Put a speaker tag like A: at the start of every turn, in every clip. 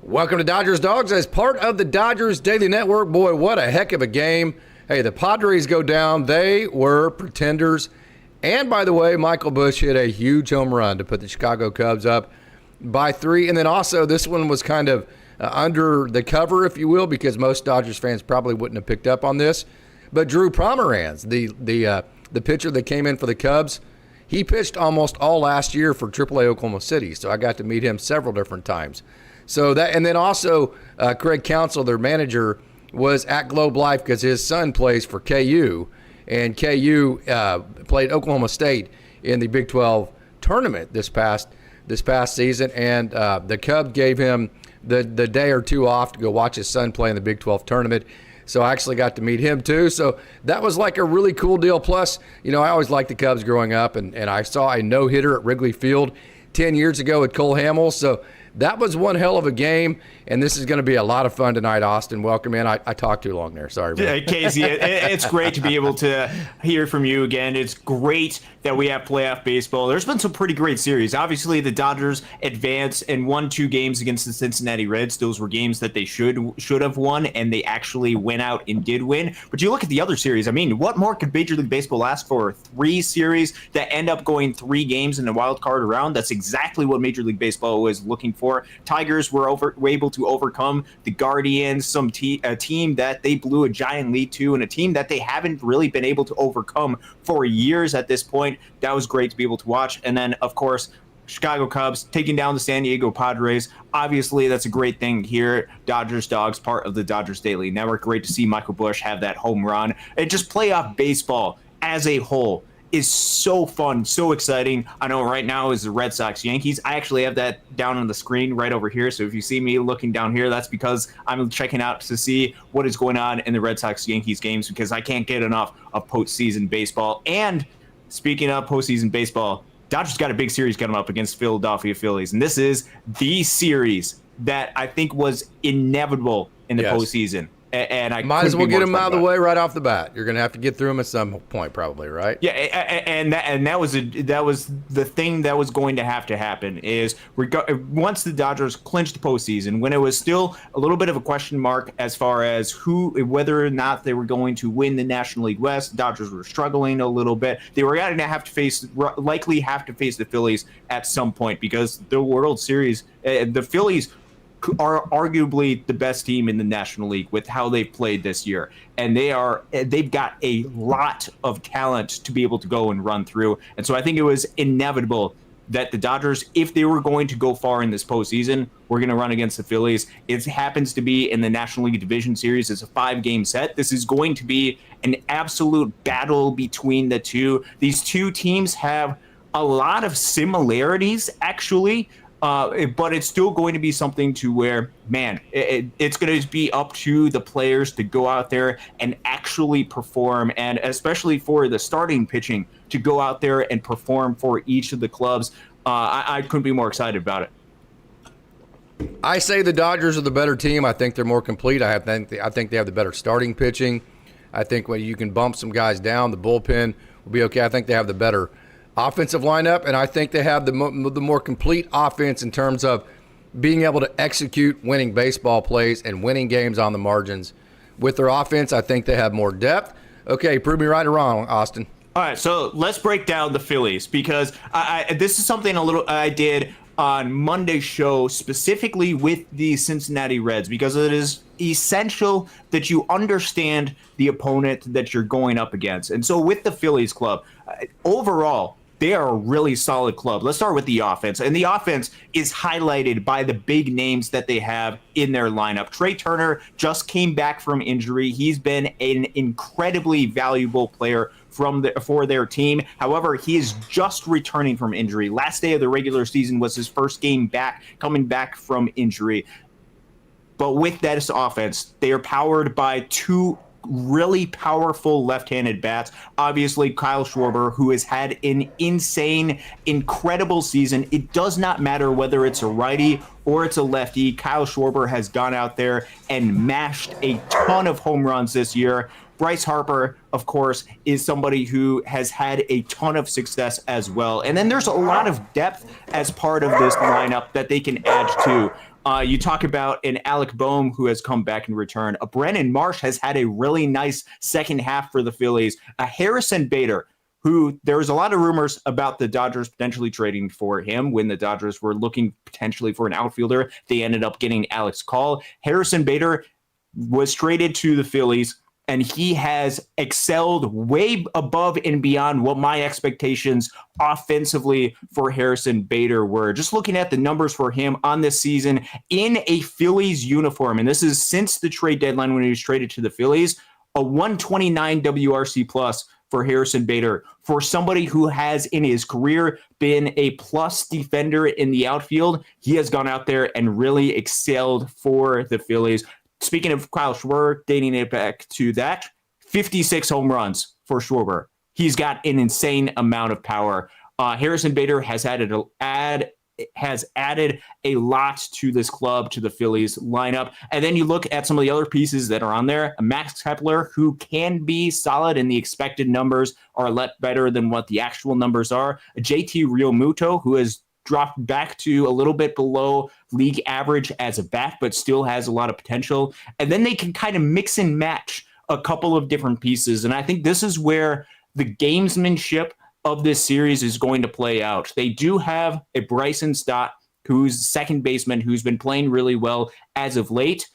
A: Welcome to Dodgers Dogs as part of the Dodgers Daily Network. Boy, what a heck of a game. Hey, the Padres go down. They were pretenders. And by the way, Michael Busch hit a huge home run to put the Chicago Cubs up by 3. And then also this one was kind of under the cover, if you will, because most Dodgers fans probably wouldn't have picked up on this. But Drew Pomeranz, the pitcher that came in for the Cubs, he pitched almost all last year for AAA Oklahoma City. So I got to meet him several different times. So that, and then also Craig Counsell, their manager, was at Globe Life because his son plays for KU, and KU played Oklahoma State in the Big 12 tournament this past season, and the Cubs gave him the day or two off to go watch his son play in the Big 12 tournament. So I actually got to meet him too. So that was like a really cool deal. Plus, I always liked the Cubs growing up, and I saw a no-hitter at Wrigley Field 10 years ago with Cole Hamels. So that was one hell of a game, and this is going to be a lot of fun tonight, Austin. Welcome in. I talked too long there. Sorry, bro.
B: Yeah, Casey, it's great to be able to hear from you again. It's great that we have playoff baseball. There's been some pretty great series. Obviously, the Dodgers advanced and won 2 games against the Cincinnati Reds. Those were games that they should have won, and they actually went out and did win. But you look at the other series. I mean, what more could Major League Baseball ask for? 3 series that end up going 3 games in the wild card round. That's exactly what Major League Baseball was looking for. Tigers were able to overcome the Guardians, a team that they blew a giant lead to, and a team that they haven't really been able to overcome for years at this point. That was great to be able to watch. And then, of course, Chicago Cubs taking down the San Diego Padres. Obviously, that's a great thing here. Dodgers Dogs, part of the Dodgers Daily Network. Great to see Michael Busch have that home run. And just playoff baseball as a whole is so fun, so exciting. I know right now is the Red Sox Yankees. I actually have that down on the screen right over here. So if you see me looking down here, that's because I'm checking out to see what is going on in the Red Sox Yankees games, because I can't get enough of postseason baseball. And speaking of postseason baseball, Dodgers got a big series coming up against Philadelphia Phillies. And this is the series that I think was inevitable in the postseason. And I
A: might as well get them out of the way right off the bat. You're going to have to get through them at some point, probably, right?
B: Yeah, and that was the thing that was going to have to happen is once the Dodgers clinched the postseason, when it was still a little bit of a question mark as far as whether or not they were going to win the National League West. Dodgers were struggling a little bit. They were going to likely have to face the Phillies at some point, because the World Series, the Phillies are arguably the best team in the National League with how they've played this year. And they've got a lot of talent to be able to go and run through. And so I think it was inevitable that the Dodgers, if they were going to go far in this postseason, were going to run against the Phillies. It happens to be in the National League Division Series. It's a 5-game set. This is going to be an absolute battle between the two. These two teams have a lot of similarities, actually. But it's still going to be something to where, man, it's going to be up to the players to go out there and actually perform, and especially for the starting pitching to go out there and perform for each of the clubs. I couldn't be more excited about it.
A: I say the Dodgers are the better team. I think they're more complete. I think they have the better starting pitching. I think when you can bump some guys down, the bullpen will be okay. I think they have the better offensive lineup, and I think they have the more complete offense in terms of being able to execute winning baseball plays and winning games on the margins. With their offense, I think they have more depth. Okay, prove me right or wrong, Austin.
B: All right, so let's break down the Phillies, because this is something I did on Monday's show specifically with the Cincinnati Reds, because it is essential that you understand the opponent that you're going up against. And so with the Phillies club, overall, they are a really solid club. Let's start with the offense. And the offense is highlighted by the big names that they have in their lineup. Trey Turner just came back from injury. He's been an incredibly valuable player for their team. However, he is just returning from injury. Last day of the regular season was his first game back, coming back from injury. But with that offense, they are powered by 2 really powerful left-handed bats. Obviously, Kyle Schwarber, who has had an insane, incredible season. It does not matter whether it's a righty or it's a lefty. Kyle Schwarber has gone out there and mashed a ton of home runs this year. Bryce Harper, of course, is somebody who has had a ton of success as well. And then there's a lot of depth as part of this lineup that they can add to. You talk about an Alec Boehm who has come back in return. A Brennan Marsh has had a really nice second half for the Phillies. A Harrison Bader, who there was a lot of rumors about the Dodgers potentially trading for him when the Dodgers were looking potentially for an outfielder. They ended up getting Alex Call. Harrison Bader was traded to the Phillies, and he has excelled way above and beyond what my expectations offensively for Harrison Bader were. Just looking at the numbers for him on this season in a Phillies uniform, and this is since the trade deadline when he was traded to the Phillies, a 129 WRC plus for Harrison Bader, for somebody who has in his career been a plus defender in the outfield. He has gone out there and really excelled for the Phillies. Speaking of Kyle Schwarber, dating it back to that, 56 home runs for Schwarber. He's got an insane amount of power. Harrison Bader has added a lot to this club, to the Phillies lineup. And then you look at some of the other pieces that are on there. Max Kepler, who can be solid, and the expected numbers are a lot better than what the actual numbers are. JT Realmuto, who has dropped back to a little bit below league average as a bat, but still has a lot of potential. And then they can kind of mix and match a couple of different pieces. And I think this is where the gamesmanship of this series is going to play out. They do have a Bryson Stott, who's second baseman, who's been playing really well as of late.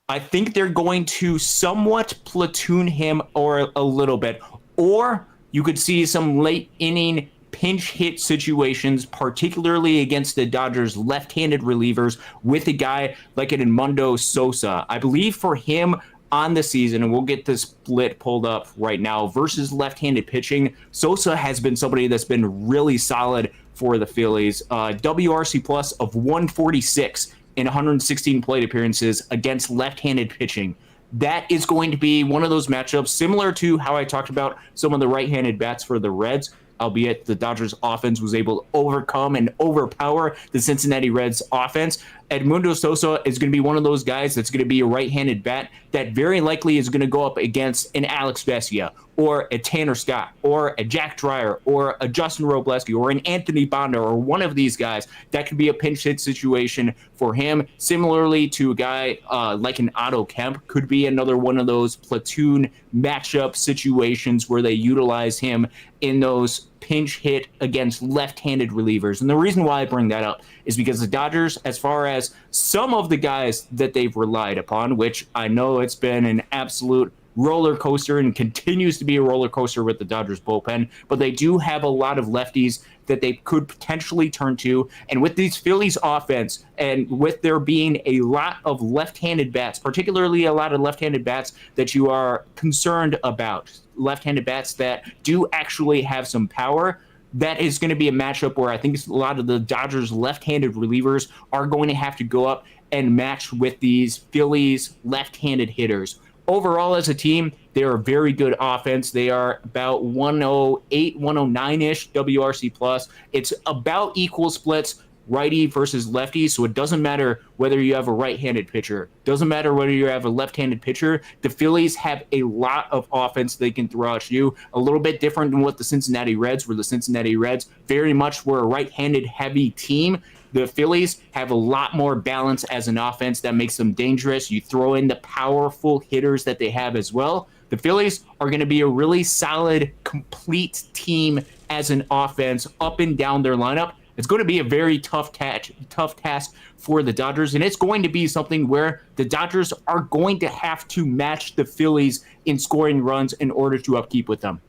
B: I think they're going to somewhat platoon him or a little bit, or you could see some late inning pinch hit situations, particularly against the Dodgers left-handed relievers with a guy like an Edmundo Sosa. I believe for him on the season, and we'll get the split pulled up right now, versus left-handed pitching, Sosa has been somebody that's been really solid for the Phillies. WRC plus of 146 in 116 plate appearances against left-handed pitching. That is going to be one of those matchups similar to how I talked about some of the right-handed bats for the Reds, albeit the Dodgers offense was able to overcome and overpower the Cincinnati Reds offense. Edmundo Sosa is going to be one of those guys that's going to be a right-handed bat that very likely is going to go up against an Alex Vesia or a Tanner Scott or a Jack Dreyer or a Justin Robleski or an Anthony Bonder or one of these guys. That could be a pinch hit situation for him. Similarly to a guy like an Otto Kemp, could be another one of those platoon matchup situations where they utilize him in those pinch hit against left-handed relievers. And the reason why I bring that up is because the Dodgers, as far as some of the guys that they've relied upon, which I know it's been an absolute roller coaster and continues to be a roller coaster with the Dodgers bullpen, but they do have a lot of lefties that they could potentially turn to. And with these Phillies offense, and with there being a lot of left-handed bats, particularly a lot of left-handed bats that you are concerned about, left-handed bats that do actually have some power, that is going to be a matchup where I think a lot of the Dodgers left-handed relievers are going to have to go up and match with these Phillies left-handed hitters. Overall, as a team, they are a very good offense. They are about 108, 109-ish WRC plus. It's about equal splits, righty versus lefty, so it doesn't matter whether you have a right-handed pitcher. Doesn't matter whether you have a left-handed pitcher. The Phillies have a lot of offense they can throw at you. A little bit different than what the Cincinnati Reds were. The Cincinnati Reds very much were a right-handed heavy team. The Phillies have a lot more balance as an offense that makes them dangerous. You throw in the powerful hitters that they have as well. The Phillies are going to be a really solid, complete team as an offense up and down their lineup. It's going to be a very tough task for the Dodgers, and it's going to be something where the Dodgers are going to have to match the Phillies in scoring runs in order to upkeep with them.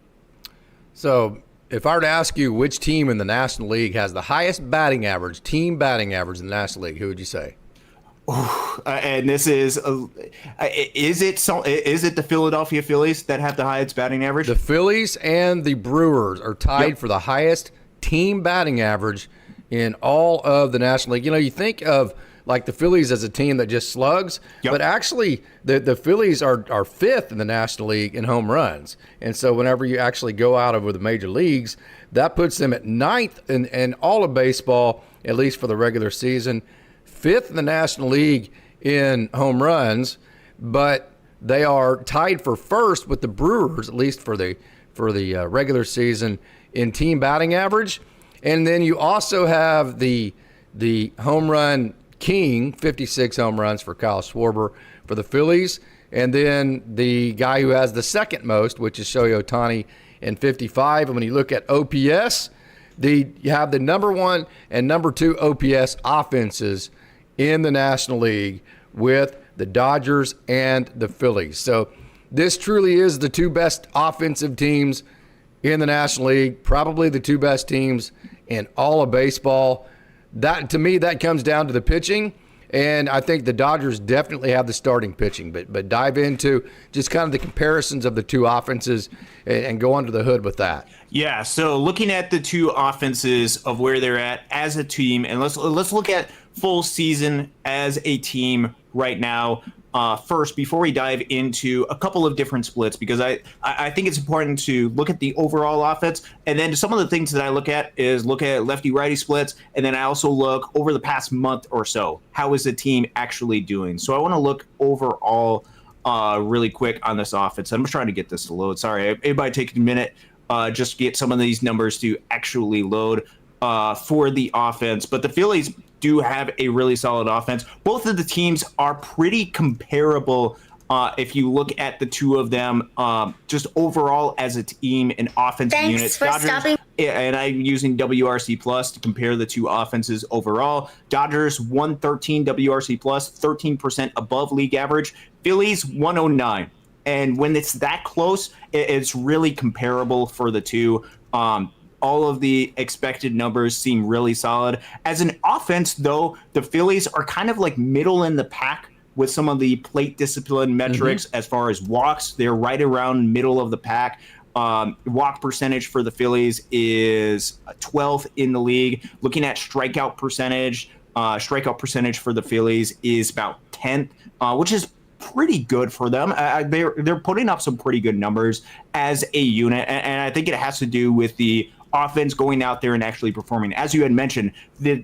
A: So if I were to ask you which team in the National League has the highest batting average, team batting average in the National League, who would you say?
B: And this is it the Philadelphia Phillies that have the highest batting average?
A: The Phillies and the Brewers are tied for the highest team batting average in all of the National League. You know, you think of like the Phillies as a team that just slugs, but actually the Phillies are fifth in the National League in home runs. And so whenever you actually go out over the major leagues, that puts them at ninth in all of baseball, at least for the regular season, fifth in the National League in home runs, but They are tied for first with the Brewers, at least for the regular season, in team batting average. And then you also have the home run king, 56 home runs for Kyle Schwarber for the Phillies. And then the guy who has the second most, which is Shohei Ohtani, in 55. And when you look at OPS, you have the number 1 and number 2 OPS offenses in the National League with the Dodgers and the Phillies. So this truly is the 2 best offensive teams in the National League, probably the 2 best teams in all of baseball. That, to me, that comes down to the pitching. And I think the Dodgers definitely have the starting pitching, but dive into just kind of the comparisons of the 2 offenses and go under the hood with that.
B: Yeah, so looking at the 2 offenses of where they're at as a team, and let's look at full season as a team right now. First, before we dive into a couple of different splits, because I think it's important to look at the overall offense, and then some of the things that I look at is look at lefty-righty splits, and then I also look over the past month or so. How is the team actually doing? So I want to look overall really quick on this offense. I'm just trying to get this to load. Sorry, it might take a minute just to get some of these numbers to actually load for the offense. But the Phillies do have a really solid offense. Both of the teams are pretty comparable if you look at the 2 of them, just overall as a team and offensive units.
C: Thanks for stopping.
B: And I'm using WRC Plus to compare the 2 offenses overall. Dodgers 113 WRC Plus, 13% above league average. Phillies 109. And when it's that close, it's really comparable for the 2. All of the expected numbers seem really solid. As an offense, though, the Phillies are kind of like middle in the pack with some of the plate discipline metrics. As far as walks. They're right around middle of the pack. Walk percentage for the Phillies is 12th in the league. Looking at strikeout percentage for the Phillies is about 10th, which is pretty good for them. They're putting up some pretty good numbers as a unit, and I think it has to do with the offense going out there and actually performing. As you had mentioned, the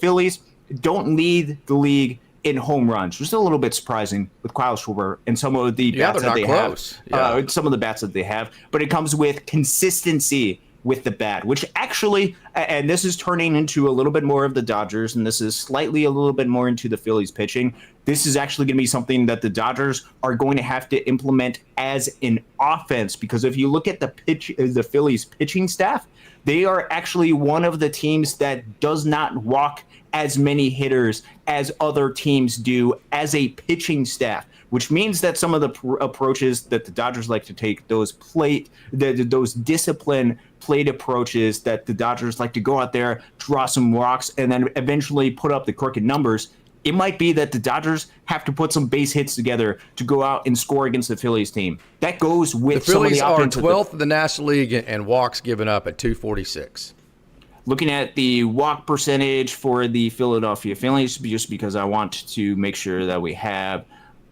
B: Phillies, don't lead the league in home runs, which is a little bit surprising with Kyle Schwarber and some of the bats that they have. Some of the bats that they have, but it comes with consistency with the bat, which actually, and this is turning into a little bit more of the Dodgers, and this is slightly a little bit more into the Phillies pitching. This is actually going to be something that the Dodgers are going to have to implement as an offense, because if you look at the Phillies pitching staff, they are actually one of the teams that does not walk as many hitters as other teams do as a pitching staff, which means that some of the approaches that the Dodgers like to take, those discipline plate approaches that the Dodgers like to go out there, draw some walks, and then eventually put up the crooked numbers. It might be that the Dodgers have to put some base hits together to go out and score against the Phillies team. That goes with
A: the Phillies
B: some of the
A: are 12th in the National League and walks given up at 246.
B: Looking at the walk percentage for the Philadelphia Phillies, just because I want to make sure that we have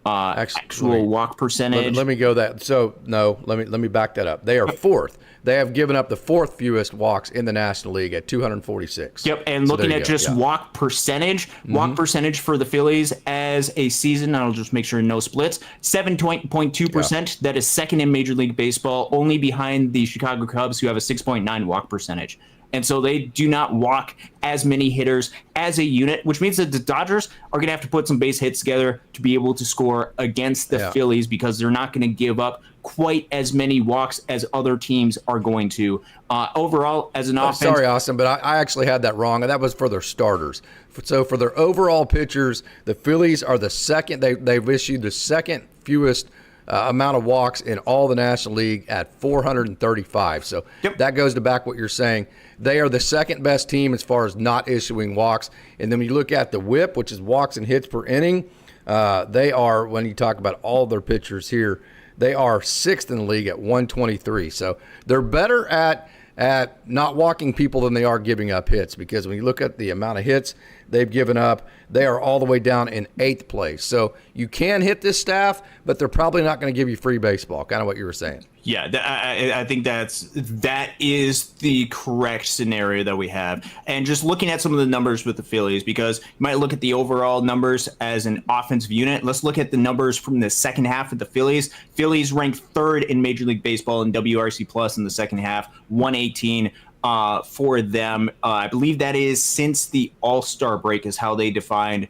B: actual walk percentage.
A: Let me go that. So no, let me back that up. They are 4th. They have given up the 4th fewest walks in the National League at 246.
B: Yep, and looking at just walk percentage, walk percentage for the Phillies as a season, I'll just make sure no splits, 7.2%. That is second in Major League Baseball, only behind the Chicago Cubs, who have a 6.9 walk percentage. And so they do not walk as many hitters as a unit, which means that the Dodgers are going to have to put some base hits together to be able to score against the Phillies, because they're not going to give up quite as many walks as other teams are going to. Overall, as an offense...
A: Sorry, Austin, but I actually had that wrong, and that was for their starters. So for their overall pitchers, the Phillies are the second. They've issued the second fewest amount of walks in all the National League at 435. So that goes to back what you're saying. They are the second best team as far as not issuing walks. And then when you look at the WHIP, which is walks and hits per inning, they are, when you talk about all their pitchers here, they are 6th in the league at 123. So they're better at not walking people than they are giving up hits, because when you look at the amount of hits they've given up. They are all the way down in 8th place. So you can hit this staff, but they're probably not going to give you free baseball, kind of what you were saying.
B: Yeah, I think that is the correct scenario that we have. And just looking at some of the numbers with the Phillies, because you might look at the overall numbers as an offensive unit. Let's look at the numbers from the second half of the Phillies. Phillies ranked 3rd in Major League Baseball in WRC Plus in the second half, 118 for them. I believe that is since the All-Star break is how they defined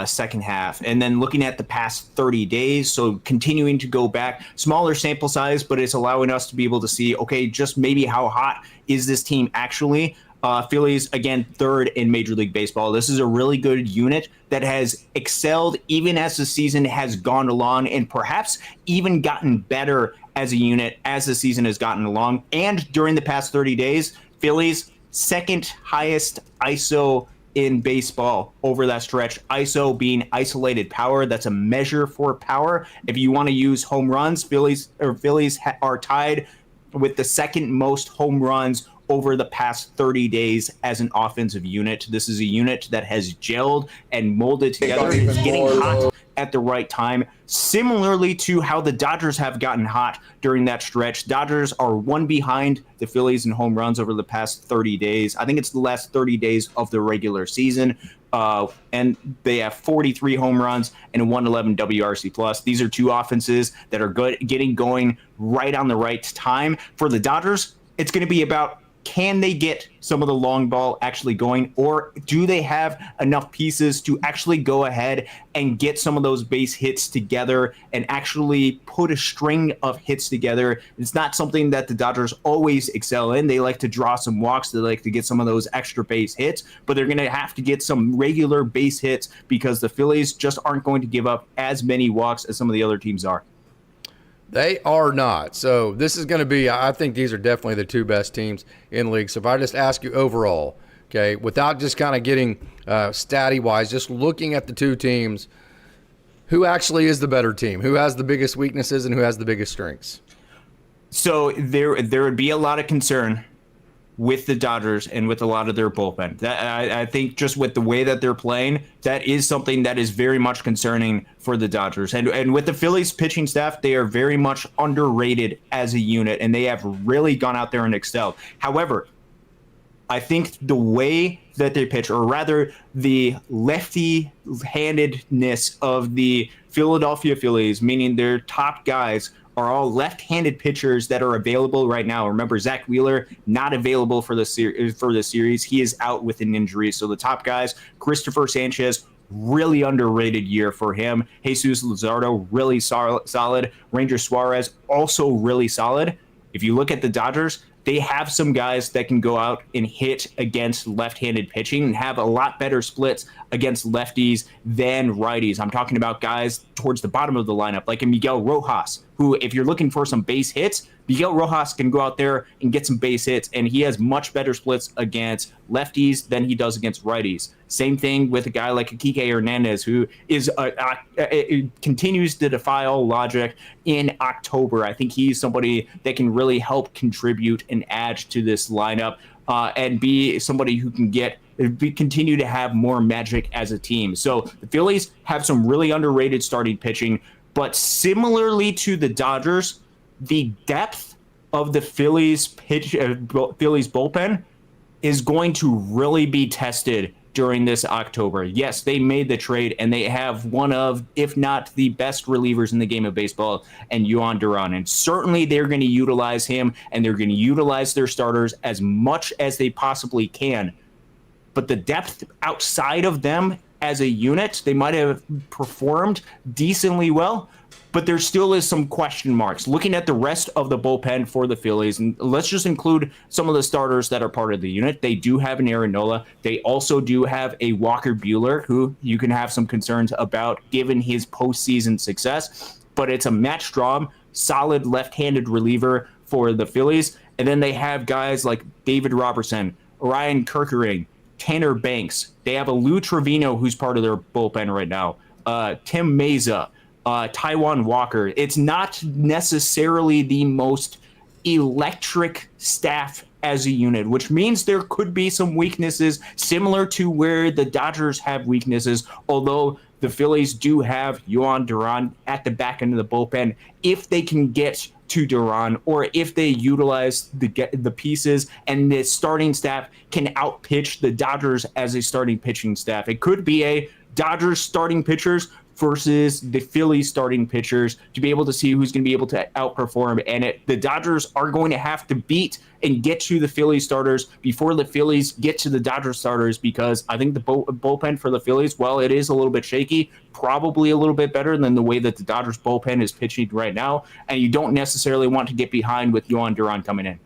B: second half. And then looking at the past 30 days, so continuing to go back, smaller sample size, but it's allowing us to be able to see, okay, just maybe how hot is this team actually? Phillies, again, 3rd in Major League Baseball. This is a really good unit that has excelled even as the season has gone along, and perhaps even gotten better as a unit as the season has gotten along. And during the past 30 days, Phillies, 2nd highest ISO in baseball over that stretch. ISO being isolated power. That's a measure for power. If you want to use home runs, Phillies are tied with the 2nd most home runs over the past 30 days as an offensive unit. This is a unit that has gelled and molded together. It's getting hot at the right time, similarly to how the Dodgers have gotten hot during that stretch. Dodgers are 1 behind the Phillies in home runs over the past 30 days. I think it's the last 30 days of the regular season. And they have 43 home runs and a 111 WRC plus. These are two offenses that are good, getting going right on the right time. For the Dodgers, it's going to be about, can they get some of the long ball actually going, or do they have enough pieces to actually go ahead and get some of those base hits together and actually put a string of hits together? It's not something that the Dodgers always excel in. They like to draw some walks. They like to get some of those extra base hits, but they're going to have to get some regular base hits because the Phillies just aren't going to give up as many walks as some of the other teams are.
A: They are not. So this is going to be, I think these are definitely the 2 best teams in the league. So if I just ask you overall, okay, without just kind of getting statty-wise, just looking at the 2 teams, who actually is the better team? Who has the biggest weaknesses and who has the biggest strengths?
B: So there would be a lot of concern with the Dodgers and with a lot of their bullpen. I think just with the way that they're playing, that is something that is very much concerning for the Dodgers. And with the Phillies pitching staff, they are very much underrated as a unit, and they have really gone out there and excelled. However, I think the way that they pitch, or rather the lefty-handedness of the Philadelphia Phillies, meaning their top guys are all left-handed pitchers that are available right now. Remember, Zach Wheeler not available for the series. He is out with an injury. So the top guys, Christopher Sanchez, really underrated year for him. Jesus Luzardo, really solid. Ranger Suarez, also really solid. If you look at the Dodgers, they have some guys that can go out and hit against left-handed pitching and have a lot better splits against lefties than righties. I'm talking about guys towards the bottom of the lineup, like a Miguel Rojas, who, if you're looking for some base hits, Miguel Rojas can go out there and get some base hits, and he has much better splits against lefties than he does against righties. Same thing with a guy like Kike Hernandez, who is continues to defy all logic in October. I think he's somebody that can really help contribute and add to this lineup, and be somebody who can continue to have more magic as a team. So the Phillies have some really underrated starting pitching, but similarly to the Dodgers, the depth of the Phillies bullpen is going to really be tested during this October. Yes, they made the trade, and they have one of, if not the best relievers in the game of baseball, and Yohan Duran. And certainly they're going to utilize him, and they're going to utilize their starters as much as they possibly can. But the depth outside of them as a unit, they might have performed decently well, but there still is some question marks. Looking at the rest of the bullpen for the Phillies, and let's just include some of the starters that are part of the unit. They do have an Aaron Nola. They also do have a Walker Buehler, who you can have some concerns about given his postseason success. But it's a Matt Strahm, solid left-handed reliever for the Phillies. And then they have guys like David Robertson, Ryan Kerkering, Tanner Banks. They have a Lou Trevino, who's part of their bullpen right now. Tim Meza. Taiwan Walker. It's not necessarily the most electric staff as a unit, which means there could be some weaknesses similar to where the Dodgers have weaknesses, although the Phillies do have Yohan Duran at the back end of the bullpen. If they can get to Duran, or if they utilize the pieces and the starting staff can outpitch the Dodgers as a starting pitching staff, it could be a Dodgers starting pitchers versus the Phillies starting pitchers to be able to see who's going to be able to outperform. And the Dodgers are going to have to beat and get to the Phillies starters before the Phillies get to the Dodgers starters, because I think the bullpen for the Phillies, while it is a little bit shaky, probably a little bit better than the way that the Dodgers bullpen is pitching right now. And you don't necessarily want to get behind with Yohan Duran coming in.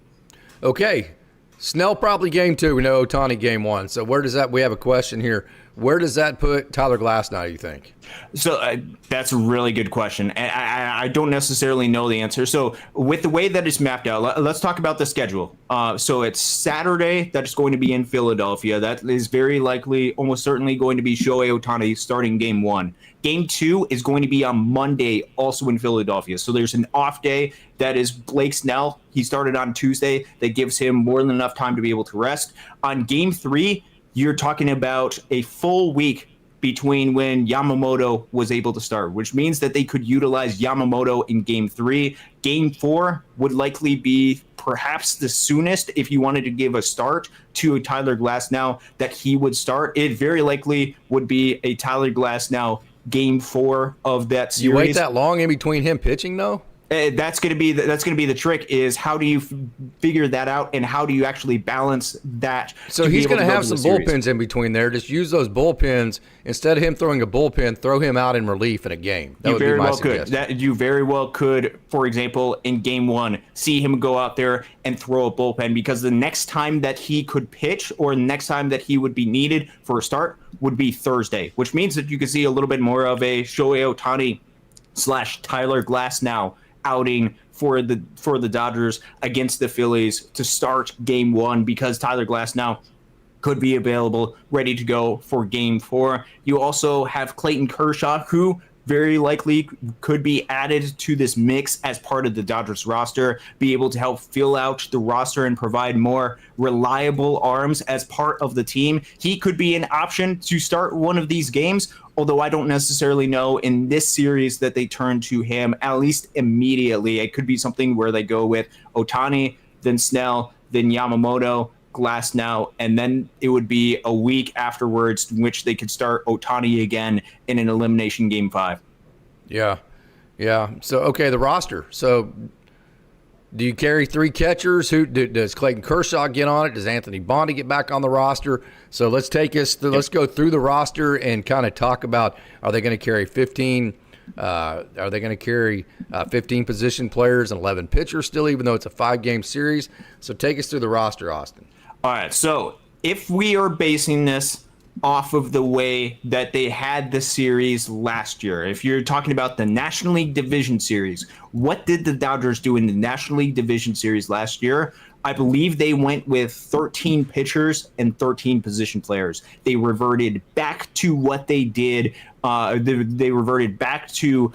B: Okay.
A: Snell probably game 2. We know Ohtani game 1. So where does that – we have a question here. Where does that put Tyler Glasnow, you think?
B: So that's a really good question. And I don't necessarily know the answer. So with the way that it's mapped out, let's talk about the schedule. So it's Saturday that it's going to be in Philadelphia. That is very likely, almost certainly going to be Shohei Ohtani starting game 1. Game 2 is going to be on Monday, also in Philadelphia. So there's an off day. That is Blake Snell. He started on Tuesday. That gives him more than enough time to be able to rest. On game 3, you're talking about a full week between when Yamamoto was able to start, which means that they could utilize Yamamoto in game 3. Game 4 would likely be perhaps the soonest if you wanted to give a start to a Tyler Glasnow that he would start. It very likely would be a Tyler Glasnow game 4 of that series.
A: You wait that long in between him pitching, though?
B: That's going to be the trick, is how do you figure that out, and how do you actually balance that?
A: So he's going to have some bullpens in between there. Just use those bullpens. Instead of him throwing a bullpen, throw him out in relief in a game. That would be my suggestion.
B: You very well could, for example, in game 1, see him go out there and throw a bullpen, because the next time that he could pitch, or the next time that he would be needed for a start, would be Thursday, which means that you could see a little bit more of a Shohei Ohtani / Tyler Glasnow outing for the Dodgers against the Phillies to start game 1, because Tyler Glasnow could be available, ready to go for game 4. You also have Clayton Kershaw, who very likely could be added to this mix as part of the Dodgers roster, be able to help fill out the roster and provide more reliable arms as part of the team. He could be an option to start one of these games, although I don't necessarily know in this series that they turn to him, at least immediately. It could be something where they go with Ohtani, then Snell, then Yamamoto, Glasnow, and then it would be a week afterwards in which they could start Ohtani again in an elimination game 5.
A: Yeah. So, okay, the roster. So do you carry 3 catchers? Does Clayton Kershaw get on it? Does Anthony Bondi get back on the roster? So let's go through the roster and kind of talk about, are they going to carry 15? Are they going to carry 15 position players and 11 pitchers still, even though it's a 5-game series? So take us through the roster, Austin.
B: All right, so if we are basing this off of the way that they had the series last year, if you're talking about the National League Division Series, what did the Dodgers do in the National League Division Series last year? I believe they went with 13 pitchers and 13 position players. They reverted back to what they did. They reverted back to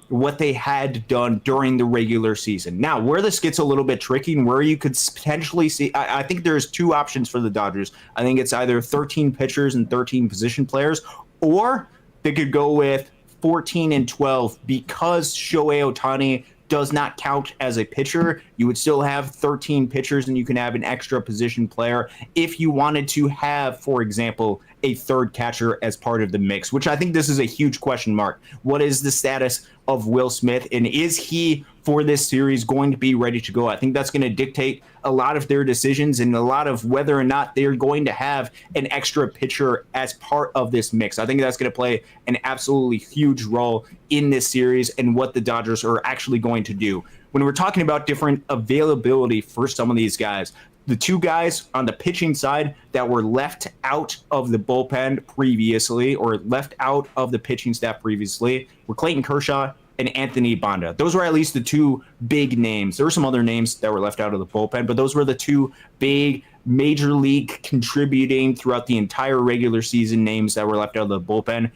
B: what they had done during the regular season. Now, where this gets a little bit tricky and where you could potentially see, I think there's 2 options for the Dodgers. I think it's either 13 pitchers and 13 position players, or they could go with 14 and 12, because Shohei Ohtani does not count as a pitcher. You would still have 13 pitchers, and you can have an extra position player if you wanted to have, for example, a third catcher as part of the mix, which I think this is a huge question mark. What is the status of Will Smith, and is he, for this series, going to be ready to go? I think that's going to dictate a lot of their decisions and a lot of whether or not they're going to have an extra pitcher as part of this mix. I think that's going to play an absolutely huge role in this series and what the Dodgers are actually going to do. When we're talking about different availability for some of these guys, the 2 guys on the pitching side that were left out of the bullpen previously, or left out of the pitching staff previously, were Clayton Kershaw and Anthony Bonda. Those were at least the 2 big names. There were some other names that were left out of the bullpen, but those were the 2 big major league contributing throughout the entire regular season names that were left out of the bullpen.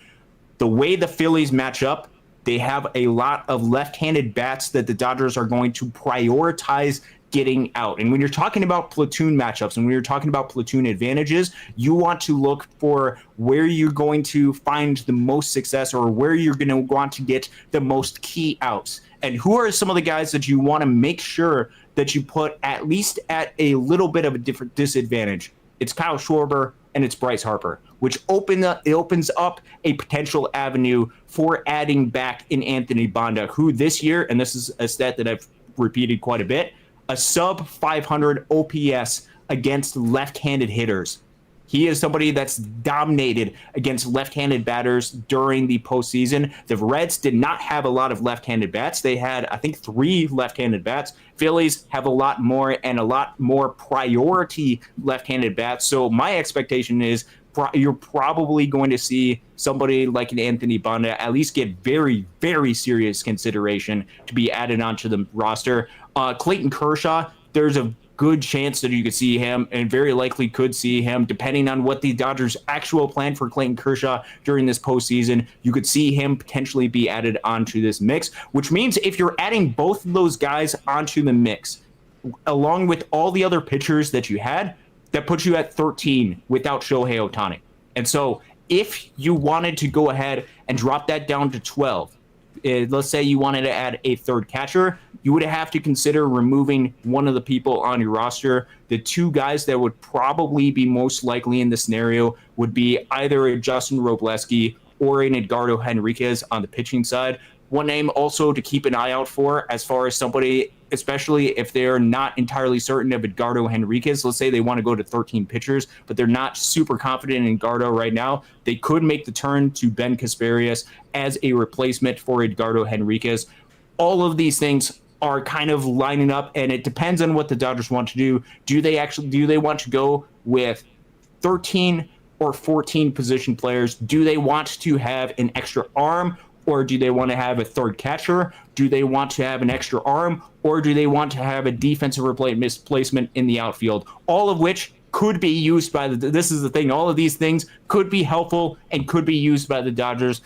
B: The way the Phillies match up, they have a lot of left-handed bats that the Dodgers are going to prioritize getting out. And when you're talking about platoon matchups and when you're talking about platoon advantages, you want to look for where you're going to find the most success or where you're going to want to get the most key outs. And who are some of the guys that you want to make sure that you put at least at a little bit of a different disadvantage? It's Kyle Schwarber and it's Bryce Harper, which opens up a potential avenue for adding back in Anthony Bonda, who this year, and this is a stat that I've repeated quite a bit, a sub 500 OPS against left-handed hitters. He is somebody that's dominated against left-handed batters during the postseason. The Reds did not have a lot of left-handed bats. They had, I think, 3 left-handed bats. Phillies have a lot more and a lot more priority left-handed bats. So my expectation is you're probably going to see somebody like an Anthony Bonda at least get very, very serious consideration to be added onto the roster. Clayton Kershaw, there's a good chance that you could see him and very likely could see him, depending on what the Dodgers' actual plan for Clayton Kershaw during this postseason. You could see him potentially be added onto this mix, which means if you're adding both of those guys onto the mix, along with all the other pitchers that you had, that puts you at 13 without Shohei Ohtani. And so if you wanted to go ahead and drop that down to 12, let's say you wanted to add a third catcher, you would have to consider removing one of the people on your roster. The 2 guys that would probably be most likely in this scenario would be either a Justin Robleski or an Edgardo Henriquez on the pitching side. One name also to keep an eye out for as far as somebody, especially if they're not entirely certain of Edgardo Henriquez. Let's say they want to go to 13 pitchers, but they're not super confident in Edgardo right now. They could make the turn to Ben Casparius as a replacement for Edgardo Henriquez. All of these things are kind of lining up, and it depends on what the Dodgers want to do. Do they want to go with 13 or 14 position players? Do they want to have an extra arm? Or do they want to have a third catcher? Do they want to have an extra arm? Or do they want to have a defensive replacement in the outfield? All of which could be used by this is the thing, all of these things could be helpful and could be used by the Dodgers.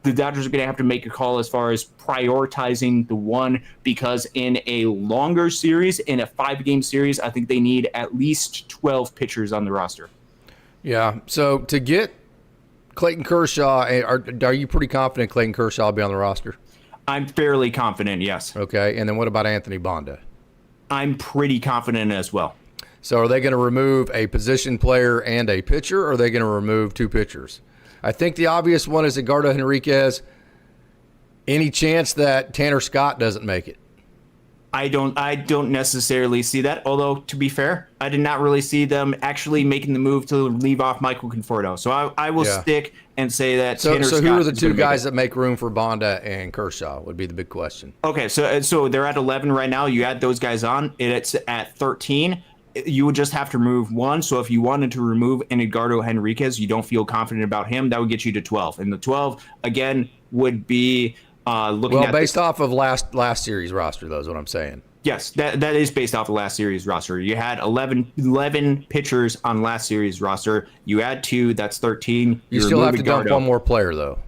B: The Dodgers are going to have to make a call as far as prioritizing the one, because in a longer series, in a 5-game series, I think they need at least 12 pitchers on the roster.
A: Yeah, so to get Clayton Kershaw, are you pretty confident Clayton Kershaw will be on the roster?
B: I'm fairly confident, yes.
A: Okay, and then what about Anthony Bonda?
B: I'm pretty confident as well.
A: So are they going to remove a position player and a pitcher, or are they going to remove 2 pitchers? I think the obvious one is Edgardo Henriquez. Any chance that Tanner Scott doesn't make it?
B: I don't necessarily see that, although, to be fair, I did not really see them actually making the move to leave off Michael Conforto. So I will stick and say that Tanner Scott. So
A: who are the 2 guys that make room for Bonda and Kershaw would be the big question.
B: Okay, so they're at 11 right now. You add those guys on, it's at 13. You would just have to remove one. So if you wanted to remove an Edgardo Henriquez, you don't feel confident about him, that would get you to 12. And the 12, again, would be looking at
A: based off of last series roster, though, is what I'm saying.
B: Yes, that is based off of last series roster. You had 11 pitchers on last series roster. You add 2, that's 13.
A: You still have to dump one more player, though.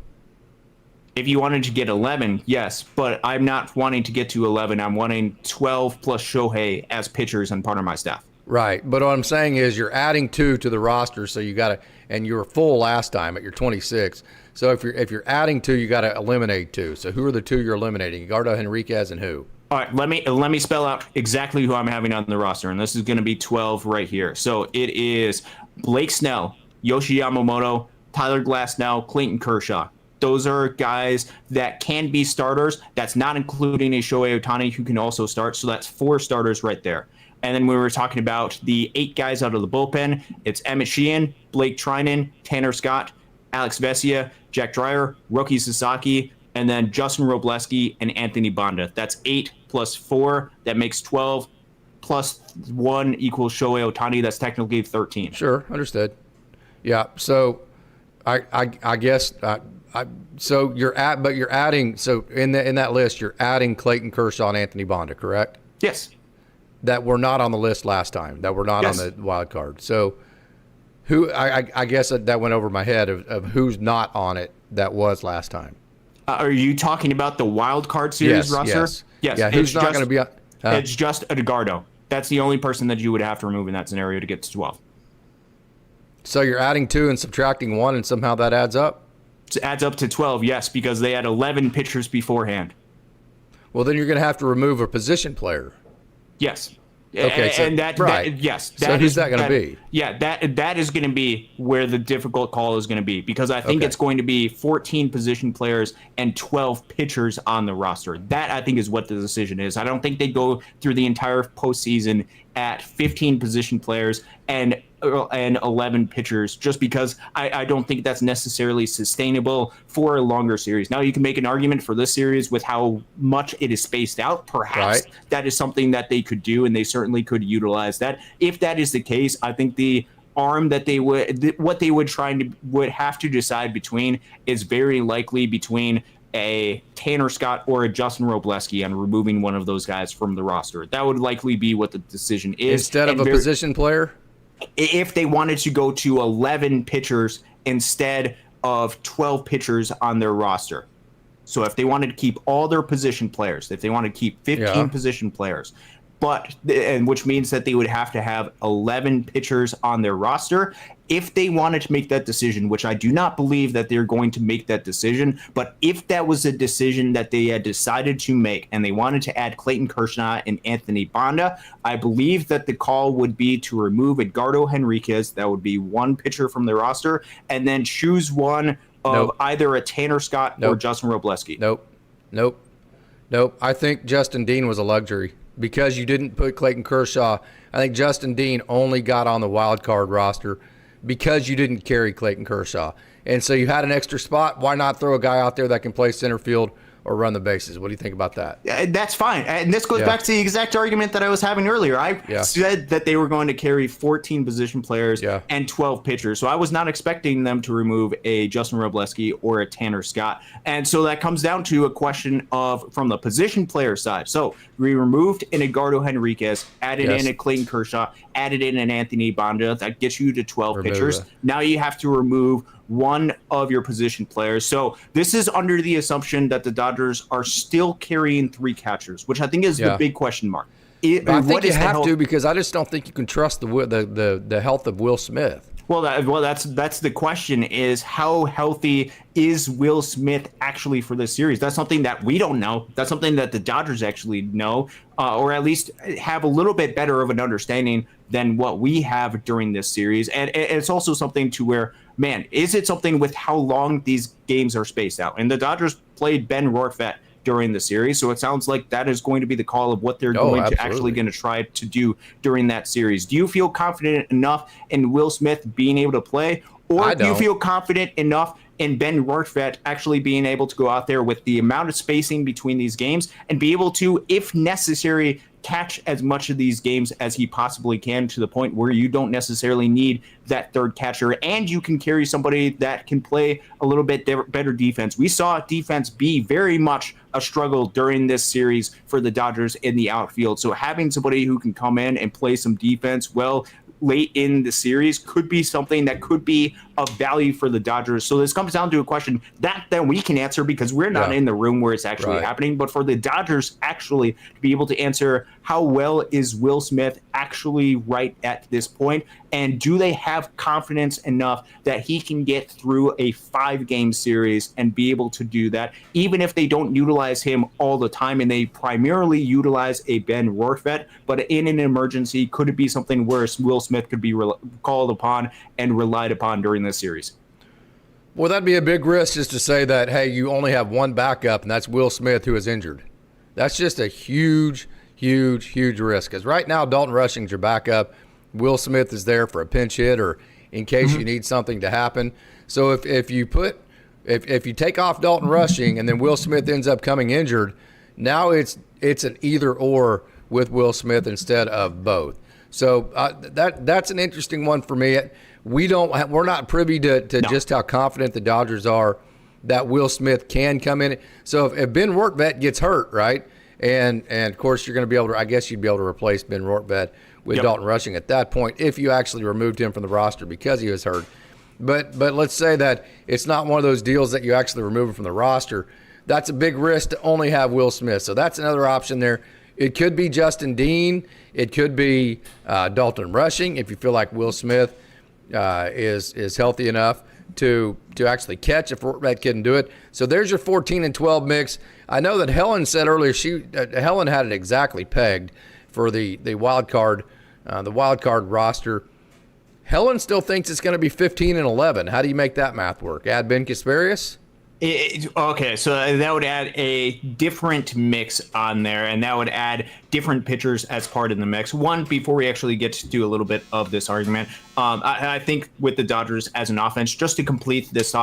B: If you wanted to get 11, yes, but I'm not wanting to get to 11. I'm wanting 12 plus Shohei as pitchers and part of my staff.
A: Right, but what I'm saying is you're adding 2 to the roster, so you got to, and you were full last time at your 26. So if you're adding 2, you got to eliminate 2. So who are the 2 you're eliminating? Edgardo Henriquez and who?
B: All right, let me spell out exactly who I'm having on the roster, and this is going to be 12 right here. So it is Blake Snell, Yoshi Yamamoto, Tyler Glasnow, Clayton Kershaw. Those are guys that can be starters. That's not including a Shohei Ohtani who can also start. So that's 4 starters right there. And then we were talking about the 8 guys out of the bullpen. It's Emmett Sheehan, Blake Trinan, Tanner Scott, Alex Vesia, Jack Dreyer, Roki Sasaki, and then Justin Robleski and Anthony Bonda. That's 8 plus 4. That makes 12 plus 1 equals Shohei Ohtani. That's technically 13.
A: Sure, understood. Yeah, so I guess so you're adding, so in that list you're adding Clayton Kershaw and Anthony Bonda, correct?
B: Yes.
A: That were not on the list last time, that were not on the wild card. So who, I guess that went over my head of who's not on it that was last time.
B: Are you talking about the wild card series roster?
A: Yes. Yeah, who's not going to be on?
B: It's just Edgardo. That's the only person that you would have to remove in that scenario to get to 12.
A: So you're adding 2 and subtracting 1, and somehow that adds up?
B: It adds up to 12, yes, because they had 11 pitchers beforehand.
A: Well, then you're going to have to remove a position player.
B: Yes.
A: Okay, so,
B: and that yes.
A: So who's that going to be?
B: Yeah, that is going to be where the difficult call is going to be, because I think it's going to be 14 position players and 12 pitchers on the roster. That, I think, is what the decision is. I don't think they go through the entire postseason at 15 position players and 11 pitchers, just because I don't think that's necessarily sustainable for a longer series. Now, you can make an argument for this series with how much it is spaced out. Perhaps that is something that they could do, and they certainly could utilize that. If that is the case, I think the arm that they would have to decide between is very likely between a Tanner Scott or a Justin Robleski, and removing one of those guys from the roster. That would likely be what the decision is.
A: Instead of a position player?
B: If they wanted to go to 11 pitchers instead of 12 pitchers on their roster. So if they wanted to keep all their position players, if they wanted to keep 15 position players, and which means that they would have to have 11 pitchers on their roster. If they wanted to make that decision, which I do not believe that they're going to make that decision, but if that was a decision that they had decided to make and they wanted to add Clayton Kershaw and Anthony Banda, I believe that the call would be to remove Edgardo Henriquez. That would be one pitcher from the roster, and then choose one of either a Tanner Scott or Justin Robleski.
A: Nope. I think Justin Dean was a luxury. Because you didn't put Clayton Kershaw, I think Justin Dean only got on the wild card roster because you didn't carry Clayton Kershaw. And so you had an extra spot. Why not throw a guy out there that can play center field or run the bases? What do you think about that?
B: That's fine. And this goes back to the exact argument that I was having earlier. I said that they were going to carry 14 position players and 12 pitchers. So I was not expecting them to remove a Justin Robleski or a Tanner Scott. And so that comes down to a question of from the position player side. So we removed an Edgardo Henriquez, added in a Clayton Kershaw, added in an Anthony Banda. That gets you to 12 pitchers. Now you have to remove one of your position players. So this is under the assumption that the Dodgers are still carrying 3 catchers, which I think is the big question mark.
A: I think you have to, because I just don't think you can trust the health of Will Smith.
B: Well, that's the question, is how healthy is Will Smith actually for this series? That's something that we don't know. That's something that the Dodgers actually know, or at least have a little bit better of an understanding than what we have during this series. And it's also something to where, man, is it something with how long these games are spaced out? And the Dodgers played Ben Rortvedt during the series, so it sounds like that is going to be the call of what they're going to try to do during that series. Do you feel confident enough in Will Smith being able to play, or do you feel confident enough in Ben Rortvedt actually being able to go out there with the amount of spacing between these games and be able to, if necessary, catch as much of these games as he possibly can, to the point where you don't necessarily need that third catcher, and you can carry somebody that can play a little bit better defense? We saw defense be very much a struggle during this series for the Dodgers in the outfield. So having somebody who can come in and play some defense late in the series could be something that could be of value for the Dodgers. So this comes down to a question that we can answer, because we're not in the room where it's actually happening, but for the Dodgers actually to be able to answer, how well is Will Smith actually right at this point? And do they have confidence enough that he can get through a 5-game series and be able to do that, even if they don't utilize him all the time and they primarily utilize a Ben Rortvedt? But in an emergency, could it be something where Will Smith could be called upon and relied upon during this series?
A: Well, that'd be a big risk, just to say that, hey, you only have one backup, and that's Will Smith, who is injured. That's just a huge risk, because right now Dalton Rushing's your backup. Will Smith is there for a pinch hit or in case you need something to happen. So if you take off Dalton Rushing and then Will Smith ends up coming injured, now it's an either or with Will Smith instead of both. So that's an interesting one for me. We're not privy to just how confident the Dodgers are that Will Smith can come in. So if Ben Rortvedt gets hurt, right, and of course you're going to be able to, I guess you'd be able to replace Ben Rortvedt with Dalton Rushing at that point if you actually removed him from the roster because he was hurt. But let's say that it's not one of those deals that you actually remove him from the roster. That's a big risk to only have Will Smith. So that's another option there. It could be Justin Dean. It could be Dalton Rushing if you feel like Will Smith is healthy enough to actually catch if Red couldn't do it. So there's your 14 and 12 mix. I know that Helen said earlier Helen had it exactly pegged for the wild card roster. Helen still thinks it's going to be 15 and 11. How do you make that math work? Add Ben Kasparius?
B: Okay, so that would add a different mix on there, and that would add different pitchers as part of the mix. One, before we actually get to do a little bit of this argument, I think with the Dodgers as an offense, just to complete this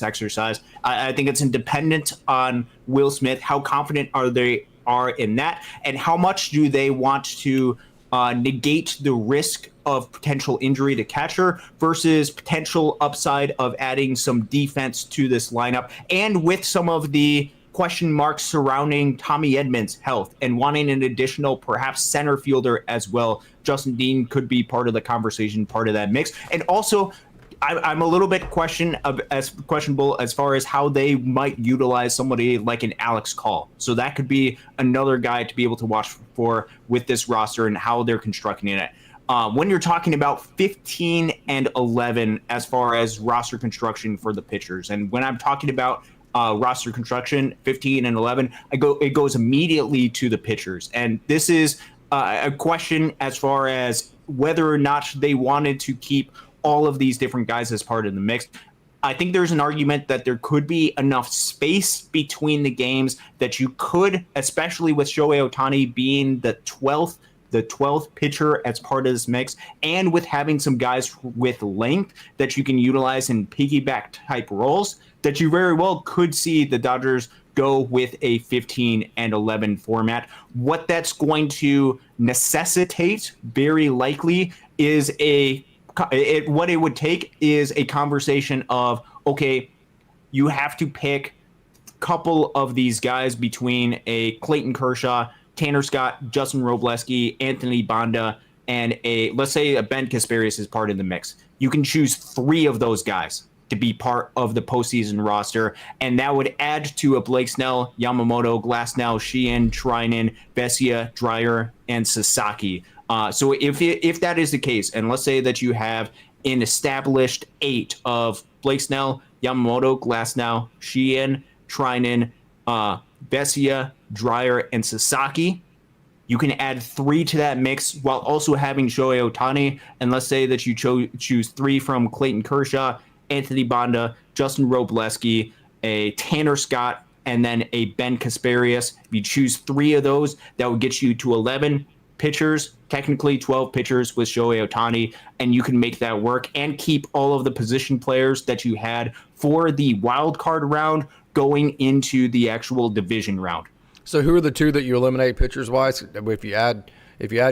B: exercise, I think it's independent on Will Smith. How confident are they in that, and how much do they want to negate the risk of potential injury to catcher versus potential upside of adding some defense to this lineup, and with some of the question marks surrounding Tommy Edman's health and wanting an additional perhaps center fielder as well. Justin Dean could be part of the conversation, part of that mix. And also, I'm a little bit questionable as far as how they might utilize somebody like an Alex Call. So that could be another guy to be able to watch for with this roster and how they're constructing it. When you're talking about 15 and 11 as far as roster construction for the pitchers, and when I'm talking about roster construction, 15 and 11, it goes immediately to the pitchers. And this is a question as far as whether or not they wanted to keep all of these different guys as part of the mix. I think there's an argument that there could be enough space between the games that you could, especially with Shohei Ohtani being the 12th pitcher as part of this mix, and with having some guys with length that you can utilize in piggyback type roles, that you very well could see the Dodgers go with a 15 and 11 format. What that's going to necessitate very likely is what it would take is a conversation of, okay, you have to pick a couple of these guys between a Clayton Kershaw, Tanner Scott, Justin Robleski, Anthony Banda, and let's say a Ben Kasparius is part of the mix. You can choose 3 of those guys to be part of the postseason roster, and that would add to a Blake Snell, Yamamoto, Glasnow, Sheehan, Treinen, Vesia, Dreyer, and Sasaki. So if that is the case, and let's say that you have an established 8 of Blake Snell, Yamamoto, Glasnow, Sheehan, Treinen, Vesia, Dreyer, and Sasaki, you can add 3 to that mix while also having Shohei Ohtani. And let's say that you choose 3 from Clayton Kershaw, Anthony Banda, Justin Robleski, a Tanner Scott, and then a Ben Kasparius. If you choose 3 of those, that would get you to 11 pitchers, technically 12 pitchers with Shohei Ohtani, and you can make that work and keep all of the position players that you had for the wild card round going into the actual division round.
A: So who are the 2 that you eliminate pitchers wise? If you add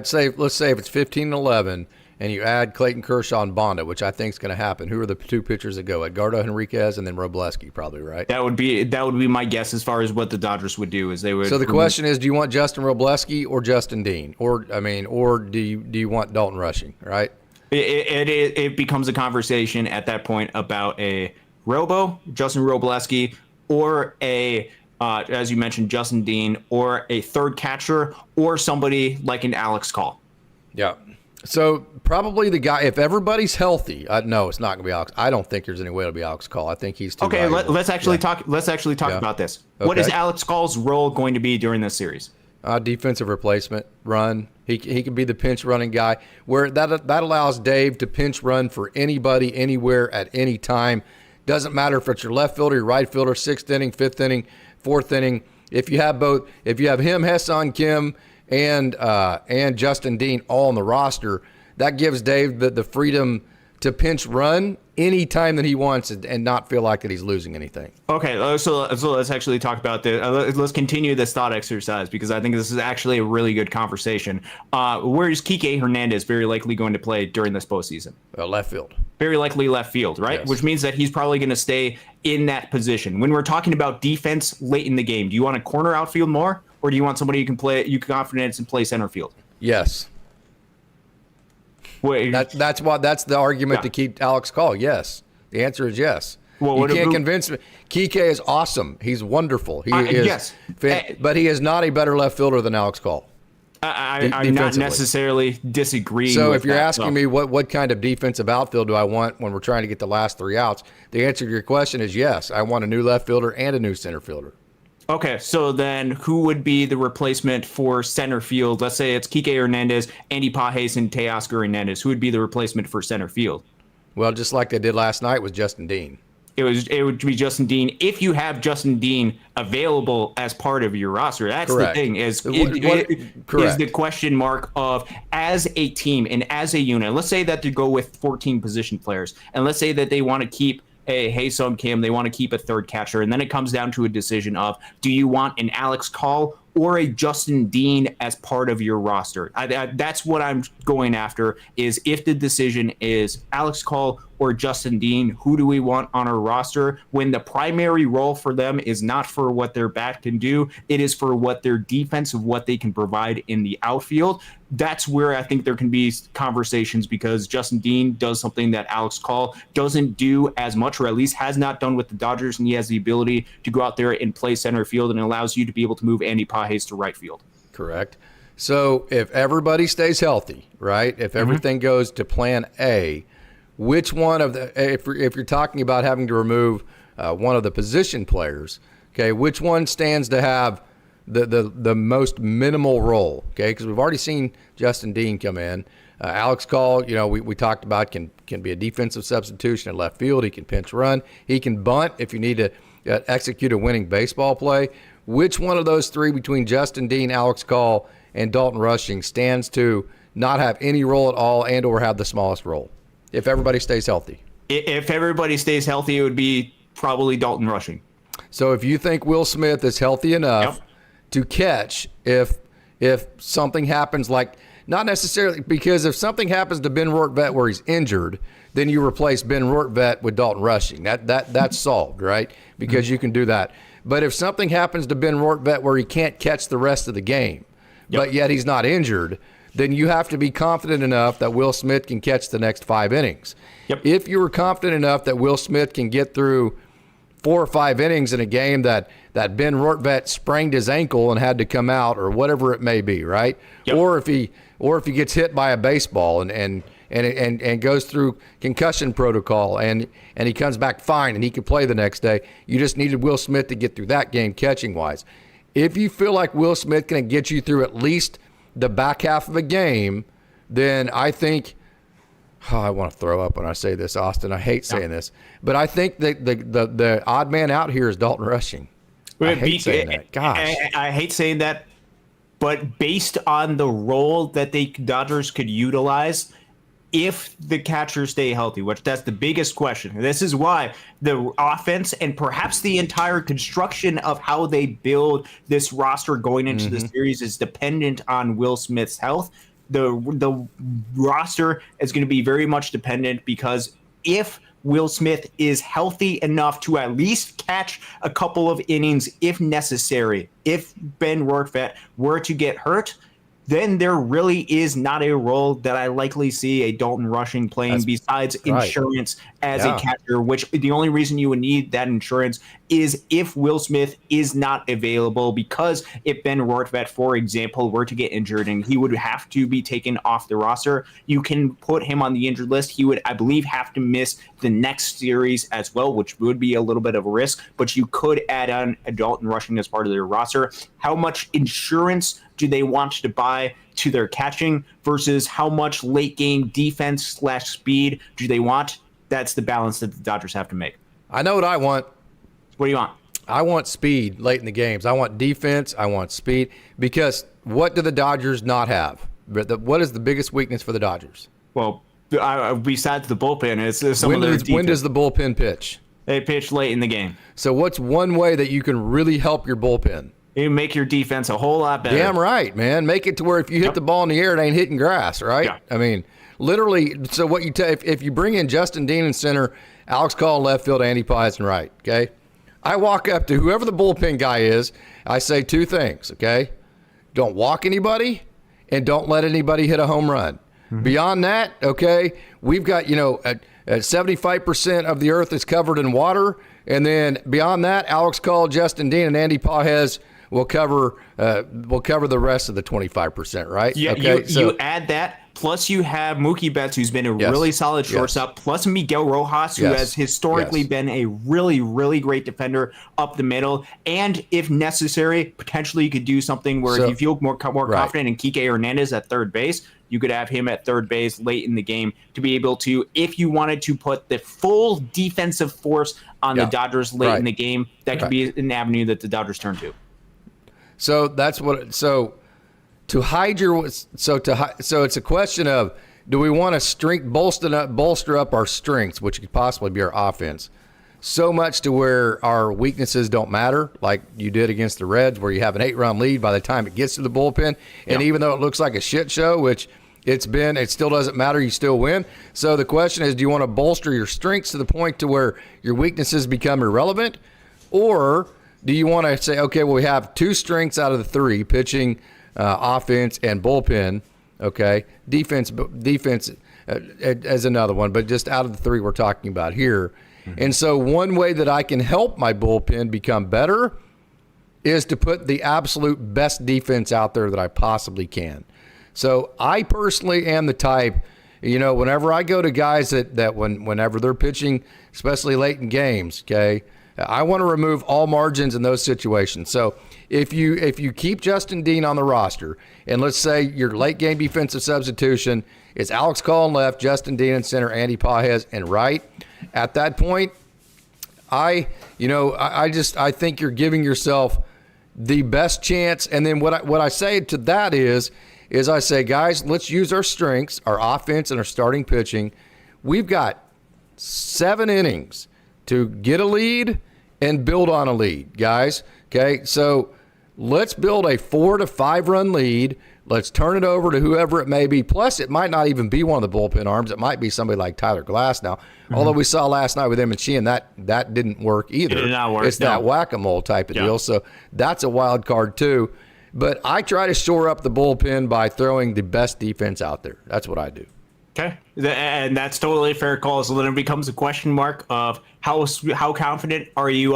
A: say, let's say if it's 15 and 11 and you add Clayton Kershaw and Banda, which I think is going to happen, who are the 2 pitchers that go? Edgardo Henriquez and then Robleski, probably, right?
B: That would be my guess as far as what the Dodgers would do. Is they would.
A: So the question is, do you want Justin Robleski or Justin Dean, or do you want Dalton Rushing, right?
B: It becomes a conversation at that point about a Justin Robleski, or as you mentioned, Justin Dean, or a third catcher, or somebody like an Alex Call.
A: Yeah. So probably the guy, if everybody's healthy, no, it's not going to be Alex. I don't think there's any way it'll be Alex Call. I think he's too
B: okay.
A: valuable.
B: Let's actually talk about this. Okay. What is Alex Call's role going to be during this series?
A: Defensive replacement, run. He can be the pinch running guy, where that allows Dave to pinch run for anybody, anywhere, at any time. Doesn't matter if it's your left fielder, your right fielder, 6th inning, 5th inning, 4th inning. If you have both, if you have him, Ha-Seong Kim, and Justin Dean all on the roster, that gives Dave the freedom to pinch run anytime that he wants and not feel like that he's losing anything.
B: Okay, so let's actually talk about this. Let's continue this thought exercise, because I think this is actually a really good conversation. Where is Kike Hernandez very likely going to play during this postseason?
A: Left field.
B: Very likely left field, right?
A: Yes.
B: Which means that he's probably going to stay in that position. When we're talking about defense late in the game, do you want a corner outfield more, or do you want somebody you can confidence and play center field?
A: Yes. That's the argument to keep Alex Call. Yes. The answer is yes.
B: Well,
A: you can't convince me. Kike is awesome. He's wonderful. He is,
B: yes.
A: But he is not a better left fielder than Alex Call.
B: I'm not necessarily disagreeing.
A: So
B: with
A: if you're
B: that,
A: asking me what kind of defensive outfield do I want when we're trying to get the last 3 outs, the answer to your question is yes. I want a new left fielder and a new center fielder.
B: Okay, so then who would be the replacement for center field? Let's say it's Kike Hernandez, Andy Pages, and Teoscar Hernandez. Who would be the replacement for center field?
A: Well, just like they did last night with Justin Dean.
B: It would be Justin Dean. If you have Justin Dean available as part of your roster, that's
A: Correct.
B: the thing. Is the question mark of, as a team and as a unit. Let's say that they go with 14 position players, and let's say that they want to keep a Hae-Sung Kim, they want to keep a third catcher, and then it comes down to a decision of, do you want an Alex Call or a Justin Dean as part of your roster? That's what I'm going after, is if the decision is Alex Call or Justin Dean, who do we want on our roster when the primary role for them is not for what their bat can do, it is for what their defense of what they can provide in the outfield. That's where I think there can be conversations, because Justin Dean does something that Alex Call doesn't do as much, or at least has not done with the Dodgers, and he has the ability to go out there and play center field, and it allows you to be able to move Andy Pages to right field.
A: Correct. So if everybody stays healthy, right, if everything goes to plan A, which one of the, if you're talking about having to remove one of the position players, okay, which one stands to have the most minimal role, okay? Because we've already seen Justin Dean come in. Alex Call, we talked about can be a defensive substitution at left field. He can pinch run. He can bunt if you need to execute a winning baseball play. Which one of those 3 between Justin Dean, Alex Call, and Dalton Rushing stands to not have any role at all and or have the smallest role if everybody stays healthy?
B: If everybody stays healthy, it would be probably Dalton Rushing.
A: So if you think Will Smith is healthy enough to catch if something happens, like, not necessarily, because if something happens to Ben Rortvedt where he's injured, then you replace Ben Rortvedt with Dalton Rushing. That's solved, right? Because you can do that. But if something happens to Ben Rortvedt where he can't catch the rest of the game, but yet he's not injured, then you have to be confident enough that Will Smith can catch the next 5 innings. If you were confident enough that Will Smith can get through 4 or 5 innings in a game that Ben Rortvedt sprained his ankle and had to come out, or whatever it may be, right? Or if he gets hit by a baseball and goes through concussion protocol and he comes back fine and he can play the next day, you just needed Will Smith to get through that game catching wise. If you feel like Will Smith can get you through at least the back half of a game, then I think, I want to throw up when I say this, Austin. I hate saying this, but I think that the odd man out here is Dalton Rushing. I hate saying that. Gosh.
B: I hate saying that, but based on the role that the Dodgers could utilize, if the catchers stay healthy, which that's the biggest question. This is why the offense and perhaps the entire construction of how they build this roster going into the series is dependent on Will Smith's health. The roster is going to be very much dependent, because if Will Smith is healthy enough to at least catch a couple of innings if necessary, if Ben Rortvedt were to get hurt, then there really is not a role that I likely see a Dalton Rushing playing besides insurance as a catcher, which the only reason you would need that insurance is if Will Smith is not available, because if Ben Rortvedt, for example, were to get injured and he would have to be taken off the roster, you can put him on the injured list. He would, I believe, have to miss the next series as well, which would be a little bit of a risk, but you could add on a Dalton Rushing as part of their roster. How much insurance do they want to buy to their catching versus how much late game defense / speed do they want? That's the balance that the Dodgers have to make.
A: I know what I want.
B: What do you want?
A: I want speed late in the games. I want defense. I want speed. Because what do the Dodgers not have? What is the biggest weakness for the Dodgers?
B: Well, besides the bullpen, it's some of their defense.
A: When does the bullpen pitch?
B: They pitch late in the game.
A: So what's one way that you can really help your bullpen?
B: You make your defense a whole lot better.
A: Damn right, man. Make it to where if you hit the ball in the air, it ain't hitting grass, right?
B: Yeah.
A: I mean, literally. So what you if you bring in Justin Dean in center, Alex Call in left field, Andy Pages in right, okay? I walk up to whoever the bullpen guy is. I say 2 things, okay? Don't walk anybody, and don't let anybody hit a home run. Beyond that, okay, we've got 75% of the earth is covered in water. And then beyond that, Alex Call, Justin Dean, and Andy Pages will cover the rest of the 25%, right?
B: Yeah,
A: okay,
B: you add that, plus you have Mookie Betts, who's been a really solid shortstop, plus Miguel Rojas, who has historically been a really, really great defender up the middle. And if necessary, potentially you could do something where if you feel more confident in Kike Hernandez at third base, you could have him at third base late in the game to be able to, if you wanted to put the full defensive force on the Dodgers late in the game, that could be an avenue that the Dodgers turn to.
A: So that's what. So to hide your. So it's a question of, do we want to bolster up our strengths, which could possibly be our offense, so much to where our weaknesses don't matter, like you did against the Reds, where you have an 8-run lead by the time it gets to the bullpen, and even though it looks like a shit show, which it still doesn't matter. You still win. So the question is, do you want to bolster your strengths to the point to where your weaknesses become irrelevant, or do you want to say, okay, well, we have 2 strengths out of the 3, pitching, offense, and bullpen, okay? Defense as another one, but just out of the 3 we're talking about here. Mm-hmm. And so one way that I can help my bullpen become better is to put the absolute best defense out there that I possibly can. So I personally am the type, whenever I go to guys that whenever they're pitching, especially late in games, okay, I want to remove all margins in those situations. So if you keep Justin Dean on the roster, and let's say your late game defensive substitution is Alex Call in left, Justin Dean in center, Andy Pages in right, at that point, I think you're giving yourself the best chance. And then what I say to that is I say, guys, let's use our strengths, our offense and our starting pitching. We've got 7 innings to get a lead and build on a lead, guys. Okay, so let's build a 4 to 5 run lead. Let's turn it over to whoever it may be. Plus, it might not even be one of the bullpen arms. It might be somebody like Tyler Glass now. Mm-hmm. Although we saw last night with him and Sheehan, that didn't work either.
B: It did not work.
A: It's that whack-a-mole type of deal. So that's a wild card too. But I try to shore up the bullpen by throwing the best defense out there. That's what I do.
B: Okay, and that's totally a fair call. So then it becomes a question mark of how confident are you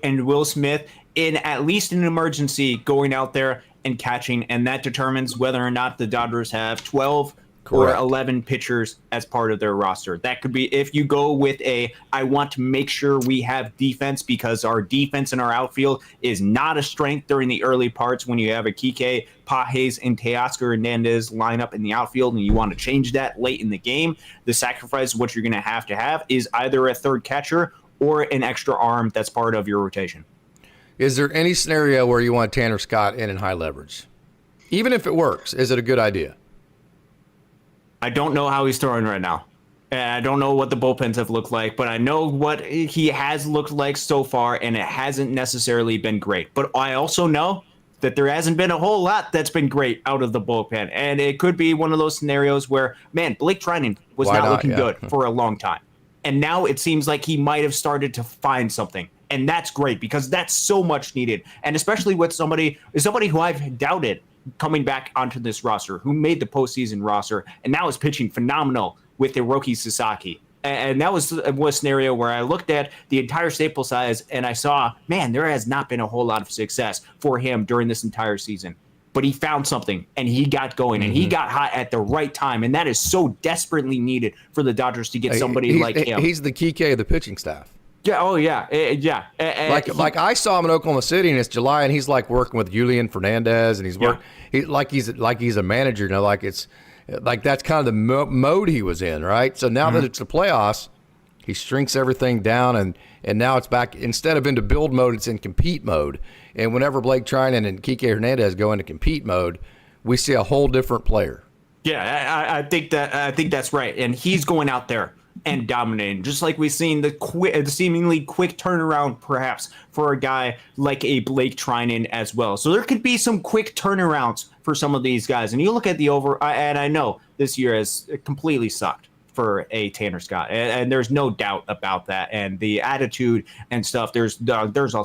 B: and Will Smith in at least an emergency going out there and catching, and that determines whether or not the Dodgers have 12 or 11 pitchers as part of their roster. That could be if you go with I want to make sure we have defense because our defense in our outfield is not a strength during the early parts when you have a Kike, Pages, and Teoscar Hernandez line up in the outfield and you want to change that late in the game. The sacrifice, what you're going to have is either a third catcher or an extra arm that's part of your rotation.
A: Is there any scenario where you want Tanner Scott in high leverage? Even if it works, is it a good idea?
B: I don't know how he's throwing right now. I don't know what the bullpens have looked like, but I know what he has looked like so far, and it hasn't necessarily been great. But I also know that there hasn't been a whole lot that's been great out of the bullpen. And it could be one of those scenarios where, man, Blake Treinen was not looking good for a long time. And now it seems like he might have started to find something. And that's great because that's so much needed. And especially with somebody who I've doubted coming back onto this roster, who made the postseason roster and now is pitching phenomenal with Hiroki Sasaki. And that was a scenario where I looked at the entire sample size and I saw, man, there has not been a whole lot of success for him during this entire season. But he found something and he got going and he got hot at the right time. And that is so desperately needed for the Dodgers to get somebody like him.
A: He's the Kike of the pitching staff.
B: Yeah. Oh, yeah. Yeah.
A: Like I saw him in Oklahoma City, and it's July, and he's like working with Julian Fernandez, and he's he's a manager. Like it's like that's kind of the mode he was in, right? So now that it's the playoffs, he shrinks everything down, and now it's back. Instead of into build mode, it's in compete mode. And whenever Blake Treinen and Kike Hernandez go into compete mode, we see a whole different player.
B: Yeah, I think that's right, and he's going out there and dominating, just like we've seen the seemingly quick turnaround, perhaps, for a guy like a Blake Treinen as well. So there could be some quick turnarounds for some of these guys. And you look at the and I know this year has completely sucked for a Tanner Scott, and there's no doubt about that. And the attitude and stuff, there's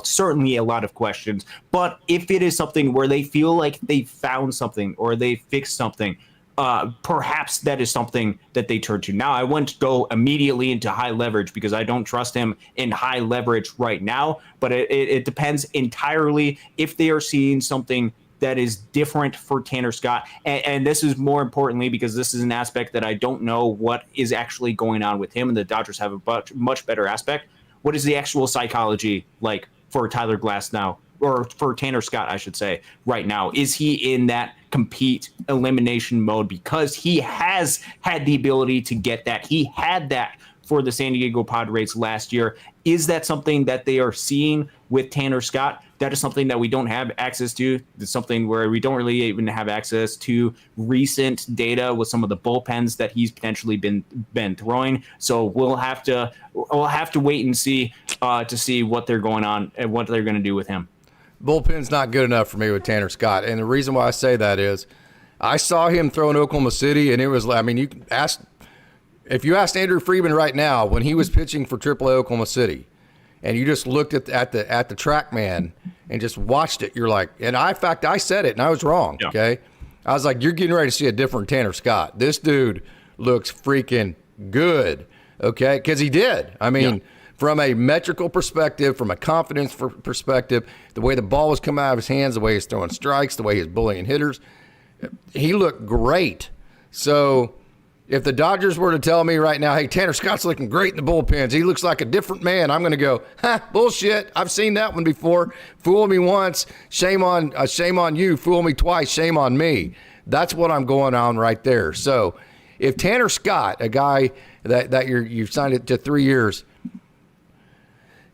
B: certainly a lot of questions. But if it is something where they feel like they found something or they fixed something, perhaps that is something that they turn to. Now, I wouldn't go immediately into high leverage because I don't trust him in high leverage right now, but it depends entirely if they are seeing something that is different for Tanner Scott. And this is more importantly because this is an aspect that I don't know what is actually going on with him, and the Dodgers have a much better aspect. What is the actual psychology like for Tyler Glass now, or for Tanner Scott, I should say, right now? Is he in that compete elimination mode because he has had the ability to get that? He had that for the San Diego Padres last year. Is that something that they are seeing with Tanner Scott? That is something that we don't have access to. It's something where we don't really even have access to recent data with some of the bullpens that he's potentially been throwing. So we'll have to wait and see to see what they're going on and what they're going to do with him.
A: Bullpen's not good enough for me with Tanner Scott, and the reason why I say that is I saw him throw in Oklahoma City, and it was, I mean, if you asked Andrew Friedman right now when he was pitching for AAA Oklahoma City, and you just looked at the TrackMan and just watched it, you're like, and in fact, I said it, and I was wrong, yeah. Okay? I was like, you're getting ready to see a different Tanner Scott. This dude looks freaking good, okay? Because he did. I mean, from a metrical perspective, from a confidence perspective, the way the ball was coming out of his hands, the way he's throwing strikes, the way he's bullying hitters, he looked great. So if the Dodgers were to tell me right now, hey, Tanner Scott's looking great in the bullpens, he looks like a different man, I'm going to go, bullshit. I've seen that one before. Fool me once, shame on you. Fool me twice, shame on me. That's what I'm going on right there. So if Tanner Scott, a guy that you've signed it to 3 years,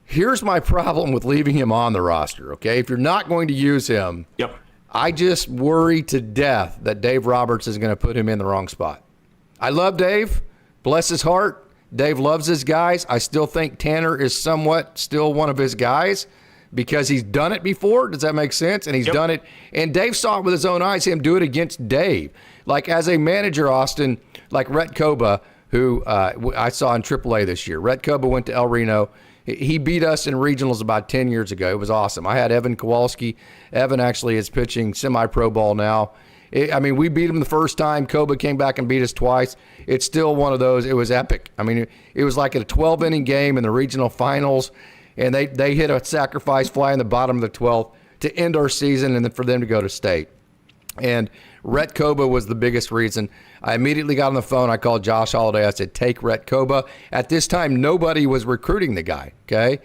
A: here's my problem with leaving him on the roster, okay? If you're not going to use him, I just worry to death that Dave Roberts is going to put him in the wrong spot. I love Dave. Bless his heart. Dave loves his guys. I still think Tanner is somewhat still one of his guys because he's done it before. Does that make sense? And he's done it. And Dave saw it with his own eyes, him do it against Dave. Like as a manager, Austin, like Rhett Koba, who I saw in AAA this year. Rhett Koba went to El Reno. He beat us in regionals about 10 years ago. It was awesome. I had Evan Kowalski. Evan actually is pitching semi-pro ball now. We beat him the first time. Koba came back and beat us twice. It's still one of those. It was epic. I mean, it was like a 12-inning game in the regional finals, and they hit a sacrifice fly in the bottom of the 12th to end our season and then for them to go to state. And Rhett Koba was the biggest reason. I immediately got on the phone. I called Josh Holliday. I said, take Rhett Koba. At this time, nobody was recruiting the guy, okay?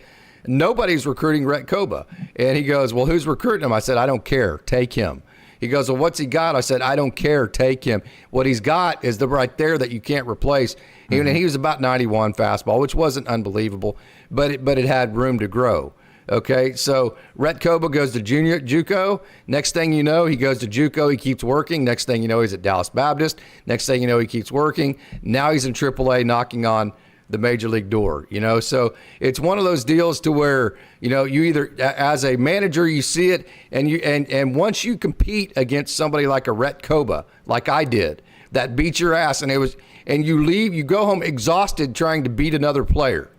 A: Nobody's recruiting Rhett Koba. And he goes, well, who's recruiting him? I said, I don't care. Take him. He goes, well, what's he got? I said, I don't care. Take him. What he's got is the right there that you can't replace. Mm-hmm. And he was about 91 fastball, which wasn't unbelievable, but it had room to grow. Okay, so Rhett Koba goes to JUCO. Next thing you know, he goes to JUCO. He keeps working. Next thing you know, he's at Dallas Baptist. Next thing you know, he keeps working. Now he's in AAA knocking on the major league door, so it's one of those deals to where, you either as a manager, you see it and once you compete against somebody like a Rhett Koba, like I did, that beat your ass and you go home exhausted trying to beat another player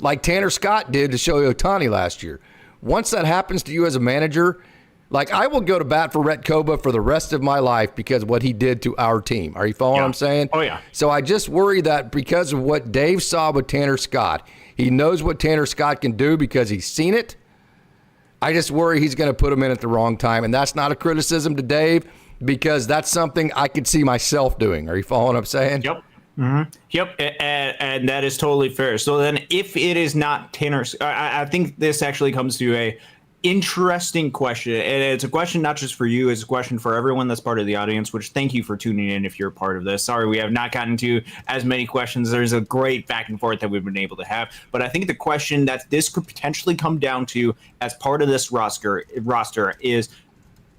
A: like Tanner Scott did to Shohei Ohtani last year. Once that happens to you as a manager, like I will go to bat for Rhett Koba for the rest of my life because of what he did to our team. Are you following what I'm saying?
B: Oh, yeah.
A: So I just worry that because of what Dave saw with Tanner Scott, he knows what Tanner Scott can do because he's seen it. I just worry he's going to put him in at the wrong time. And that's not a criticism to Dave because that's something I could see myself doing. Are you following what I'm saying?
B: Yep. Mm-hmm. Yep, and that is totally fair. So then if it is not Tanner, I think this actually comes to a interesting question, and it's a question not just for you, it's a question for everyone that's part of the audience, which thank you for tuning in if you're a part of this. Sorry we have not gotten to as many questions. There's a great back and forth that we've been able to have, but I think the question that this could potentially come down to as part of this roster is,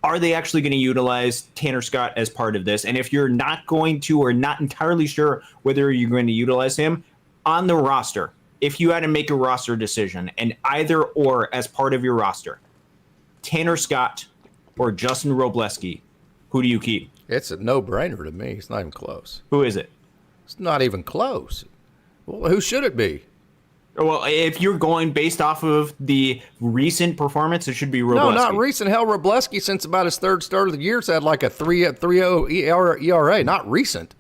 B: are they actually going to utilize Tanner Scott as part of this? And if you're not going to, or not entirely sure whether you're going to utilize him on the roster, if you had to make a roster decision and either or as part of your roster, Tanner Scott or Justin Robleski, who do you keep?
A: It's a no-brainer to me. It's not even close.
B: Who is it?
A: It's not even close. Well, who should it be?
B: Well, if you're going based off of the recent performance, it should be Robleski.
A: No, not recent. Hell, Robleski, since about his third start of the year, has had like a 3.0 ERA. Not recent.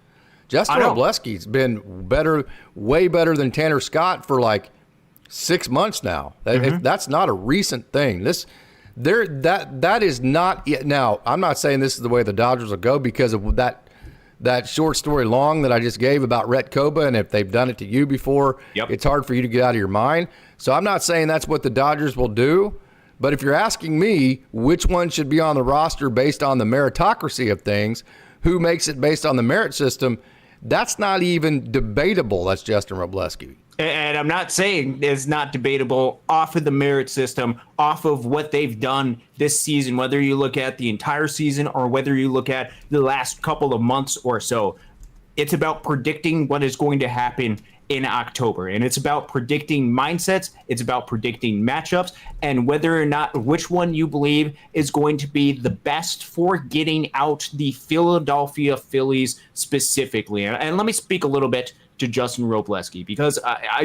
A: Justin Robleski's been better, way better than Tanner Scott for like 6 months now. That's not a recent thing. That is not yet. Now, I'm not saying this is the way the Dodgers will go because of that short story long that I just gave about Rhett Koba, and if they've done it to you before, it's hard for you to get out of your mind. So I'm not saying that's what the Dodgers will do, but if you're asking me which one should be on the roster based on the meritocracy of things, who makes it based on the merit system, that's not even debatable. That's Justin Robleski.
B: And I'm not saying it's not debatable off of the merit system, off of what they've done this season, whether you look at the entire season or whether you look at the last couple of months or so. It's about predicting what is going to happen in October. And it's about predicting mindsets. It's about predicting matchups and whether or not which one you believe is going to be the best for getting out the Philadelphia Phillies specifically. And let me speak a little bit to Justin Robleski, because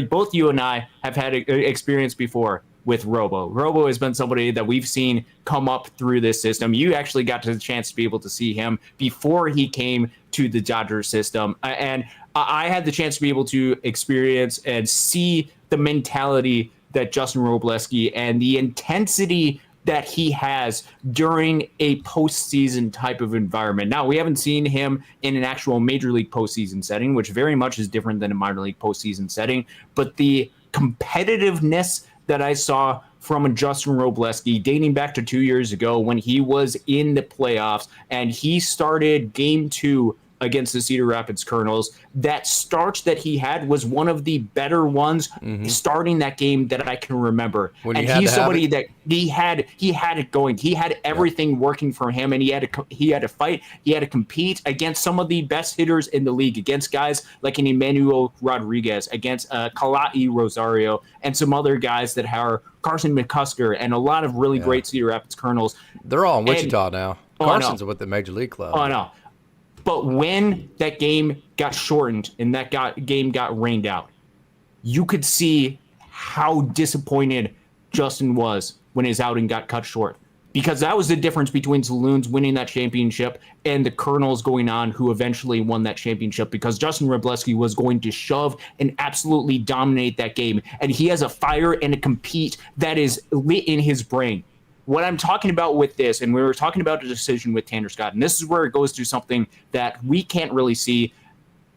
B: both you and I have had experience before with Robo. Robo has been somebody that we've seen come up through this system. You actually got the chance to be able to see him before he came to the Dodgers system. And I had the chance to be able to experience and see the mentality that Justin Robleski and the intensity that he has during a postseason type of environment. Now, we haven't seen him in an actual major league postseason setting, which very much is different than a minor league postseason setting. But the competitiveness that I saw from Justin Robleski dating back to 2 years ago when he was in the playoffs and he started game 2 against the Cedar Rapids Colonels. That start that he had was one of the better ones starting that game that I can remember. And he's somebody that he had it going. He had everything working for him, and he had to fight. He had to compete against some of the best hitters in the league, against guys like an Emmanuel Rodriguez, against Kalai Rosario, and some other guys that are Carson McCusker, and a lot of really great Cedar Rapids Colonels.
A: They're all in Wichita now. Carson's with the Major League Club.
B: Oh, no. But when that game got shortened and that game got rained out, you could see how disappointed Justin was when his outing got cut short. Because that was the difference between Saloons winning that championship and the Colonels going on, who eventually won that championship, because Justin Robleski was going to shove and absolutely dominate that game. And he has a fire and a compete that is lit in his brain. What I'm talking about with this, and we were talking about the decision with Tanner Scott, and this is where it goes to something that we can't really see,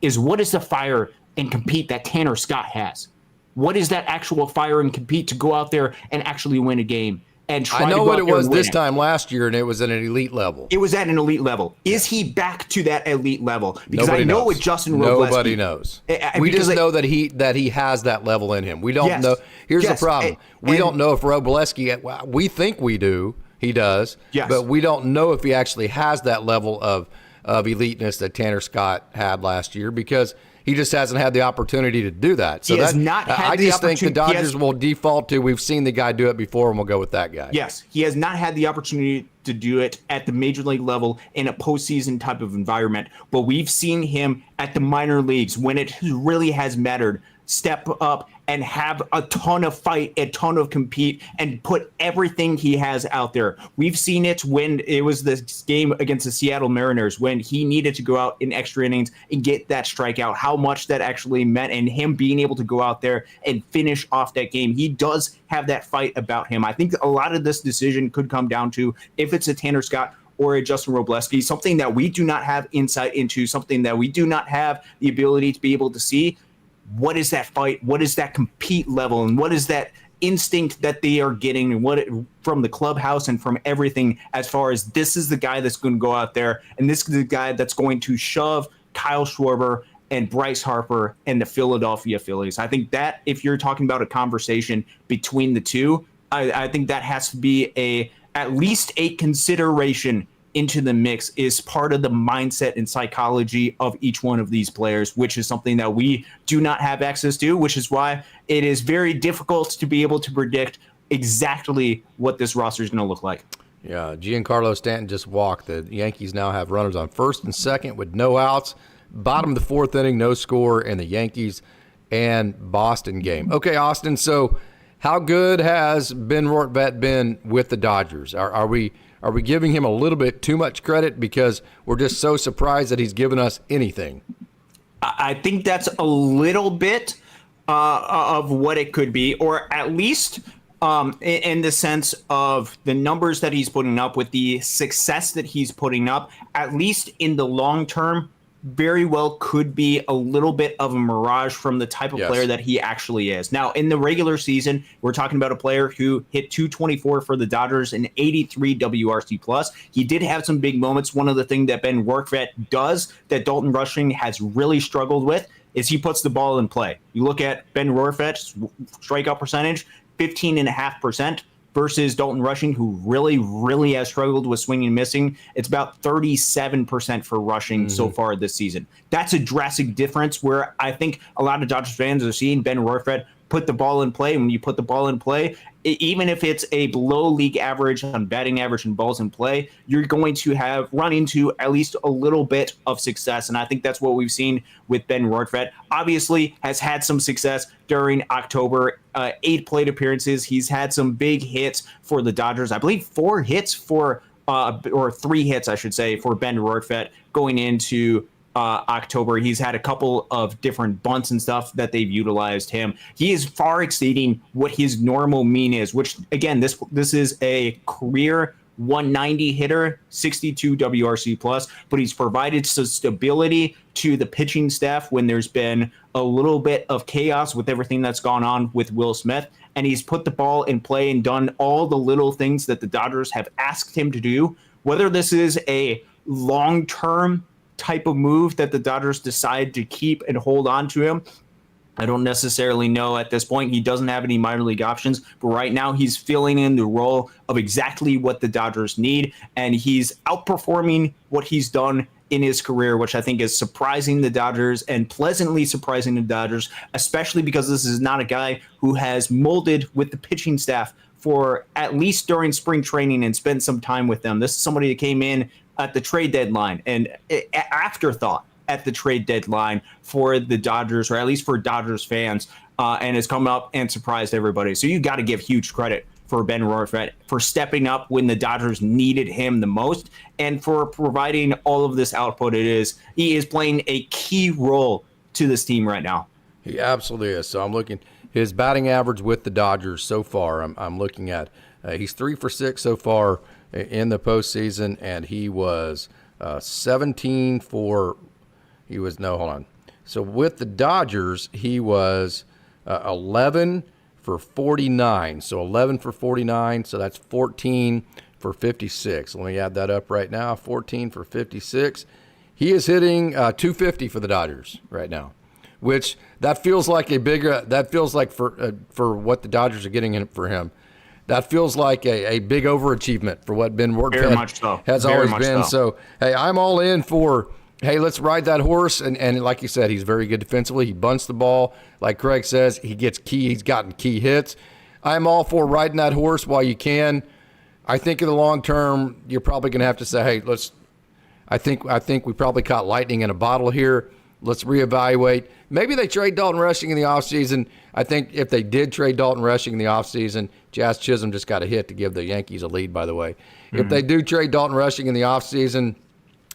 B: is what is the fire and compete that Tanner Scott has? What is that actual fire and compete to go out there and actually win a game? And try
A: I know
B: to go
A: what
B: out
A: it was
B: there and
A: this
B: win
A: time last year, and it was at an elite level.
B: It was at an elite level. Is he back to that elite level? Because
A: Nobody
B: I know
A: knows.
B: with Justin Robleski,
A: nobody knows. We just know that he has that level in him. We don't know. Here's the problem: we don't know if Robleski. We think we do. He does.
B: Yes.
A: But we don't know if he actually has that level of eliteness that Tanner Scott had last year, because he just hasn't had the opportunity to do that. So
B: he has not had
A: I just think the Dodgers will default to, we've seen the guy do it before, and we'll go with that guy.
B: Yes, he has not had the opportunity to do it at the major league level in a postseason type of environment. But we've seen him at the minor leagues when it really has mattered, step up and have a ton of fight, a ton of compete, and put everything he has out there. We've seen it when it was this game against the Seattle Mariners, when he needed to go out in extra innings and get that strikeout, how much that actually meant, and him being able to go out there and finish off that game. He does have that fight about him. I think a lot of this decision could come down to if it's a Tanner Scott or a Justin Robleski, something that we do not have insight into, something that we do not have the ability to be able to see. What is that fight? What is that compete level? And what is that instinct that they are getting, and from the clubhouse and from everything, as far as this is the guy that's going to go out there, and this is the guy that's going to shove Kyle Schwarber and Bryce Harper and the Philadelphia Phillies. I think that if you're talking about a conversation between the two, I think that has to be at least a consideration into the mix, is part of the mindset and psychology of each one of these players, which is something that we do not have access to, which is why it is very difficult to be able to predict exactly what this roster is going to look like.
A: Yeah, Giancarlo Stanton just walked. The Yankees now have runners on first and second with no outs. Bottom of the fourth inning, no score, and the Yankees and Boston game. Okay, Austin, so how good has Ben Rortvedt been with the Dodgers? Are we giving him a little bit too much credit because we're just so surprised that he's given us anything?
B: I think that's a little bit of what it could be, or at least in the sense of the numbers that he's putting up, with the success that he's putting up, at least in the long term, very well could be a little bit of a mirage from the type of player that he actually is. Now, in the regular season, we're talking about a player who hit 224 for the Dodgers and 83 WRC plus. He did have some big moments. One of the things that Ben Rortvedt does that Dalton Rushing has really struggled with is he puts the ball in play. You look at Ben Rortvedt's strikeout percentage, 15.5%. versus Dalton Rushing, who really has struggled with swinging and missing. It's about 37% for Rushing so far this season. That's a drastic difference where I think a lot of Dodgers fans are seeing Ben Rortvedt put the ball in play. And when you put the ball in play, even if it's a below league average on batting average and balls in play, you're going to run into at least a little bit of success. And I think that's what we've seen with Ben Rortvedt. Obviously has had some success during October, 8 plate appearances. He's had some big hits for the Dodgers. I believe 4 hits or 3 hits, I should say, for Ben Rortvedt going into October. He's had a couple of different bunts and stuff that they've utilized him. He is far exceeding what his normal mean is, which again, this is a career 190 hitter, 62 WRC plus, but he's provided some stability to the pitching staff when there's been a little bit of chaos with everything that's gone on with Will Smith. And he's put the ball in play and done all the little things that the Dodgers have asked him to do. Whether this is a long-term type of move that the Dodgers decide to keep and hold on to him, I don't necessarily know at this point. He doesn't have any minor league options, but right now he's filling in the role of exactly what the Dodgers need, and he's outperforming what he's done in his career, which I think is surprising the Dodgers and pleasantly surprising the Dodgers, especially because this is not a guy who has molded with the pitching staff for at least during spring training and spent some time with them. This is somebody that came in at the trade deadline and afterthought at the trade deadline for the Dodgers, or at least for Dodgers fans, and has come up and surprised everybody. So you got to give huge credit for Ben Rortvedt for stepping up when the Dodgers needed him the most and for providing all of this output. He is playing a key role to this team right now.
A: He absolutely is. So I'm looking his batting average with the Dodgers so far. I'm looking at he's 3 for 6 so far in the postseason, and he was 17 for. He was hold on. So with the Dodgers, he was 11 for 49. So 11 for 49. So that's 14 for 56. Let me add that up right now. 14 for 56. He is hitting 250 for the Dodgers right now, which that feels like a bigger. That feels like for what the Dodgers are getting in for him. That feels like a big overachievement for what Ben Rortvedt has always been. So, hey, I'm all in for. Hey, let's ride that horse. And like you said, he's very good defensively. He bunts the ball. Like Craig says, he's gotten key hits. I'm all for riding that horse while you can. I think in the long term, you're probably going to have to say, hey, I think we probably caught lightning in a bottle here. Let's reevaluate. Maybe they trade Dalton Rushing in the offseason. I think if they did trade Dalton Rushing in the offseason, Jazz Chisholm just got a hit to give the Yankees a lead, by the way. If they do trade Dalton Rushing in the offseason,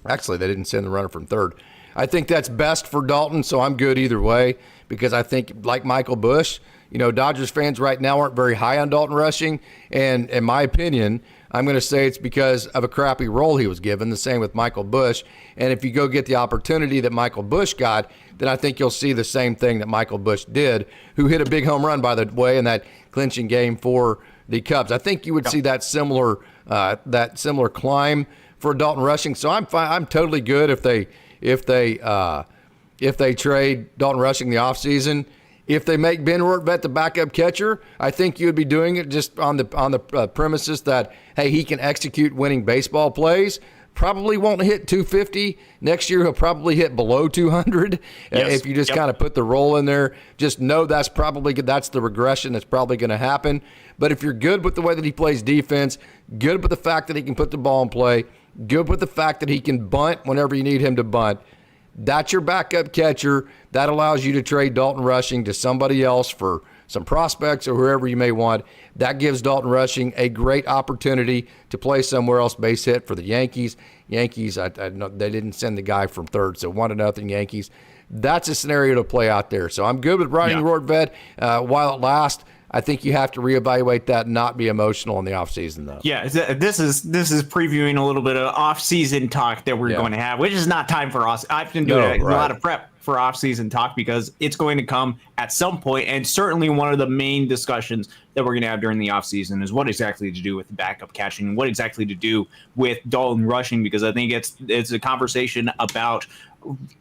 A: actually, they didn't send the runner from third. I think that's best for Dalton, so I'm good either way because I think, like Michael Busch, Dodgers fans right now aren't very high on Dalton Rushing, and in my opinion, I'm going to say it's because of a crappy role he was given, the same with Michael Busch. And if you go get the opportunity that Michael Busch got, then I think you'll see the same thing that Michael Busch did, who hit a big home run, by the way, in that clinching game for the Cubs. I think you would see that similar climb for Dalton Rushing. So I'm fine. I'm totally good if they trade Dalton Rushing in the offseason. If they make Ben Rortvedt the backup catcher, I think you would be doing it just on the premises that, hey, he can execute winning baseball plays. Probably won't hit 250. Next year, he'll probably hit below 200. If you just kind of put the roll in there, just know that's the regression that's probably going to happen. But if you're good with the way that he plays defense, good with the fact that he can put the ball in play, good with the fact that he can bunt whenever you need him to bunt, That's your backup catcher. That allows you to trade Dalton Rushing to somebody else for some prospects or whoever you may want. That gives Dalton Rushing a great opportunity to play somewhere else, base hit for the Yankees. Yankees, I know they didn't send the guy from third, so 1-0 Yankees. That's a scenario to play out there. So I'm good with riding Rort Vet while it lasts. I think you have to reevaluate that and not be emotional in the offseason, though.
B: Yeah, this is previewing a little bit of off-season talk that we're going to have, which is not time for us. I've been doing a lot of prep for off-season talk because it's going to come at some point, and certainly one of the main discussions that we're going to have during the offseason is what exactly to do with the backup catching, what exactly to do with Dalton Rushing, because I think it's a conversation about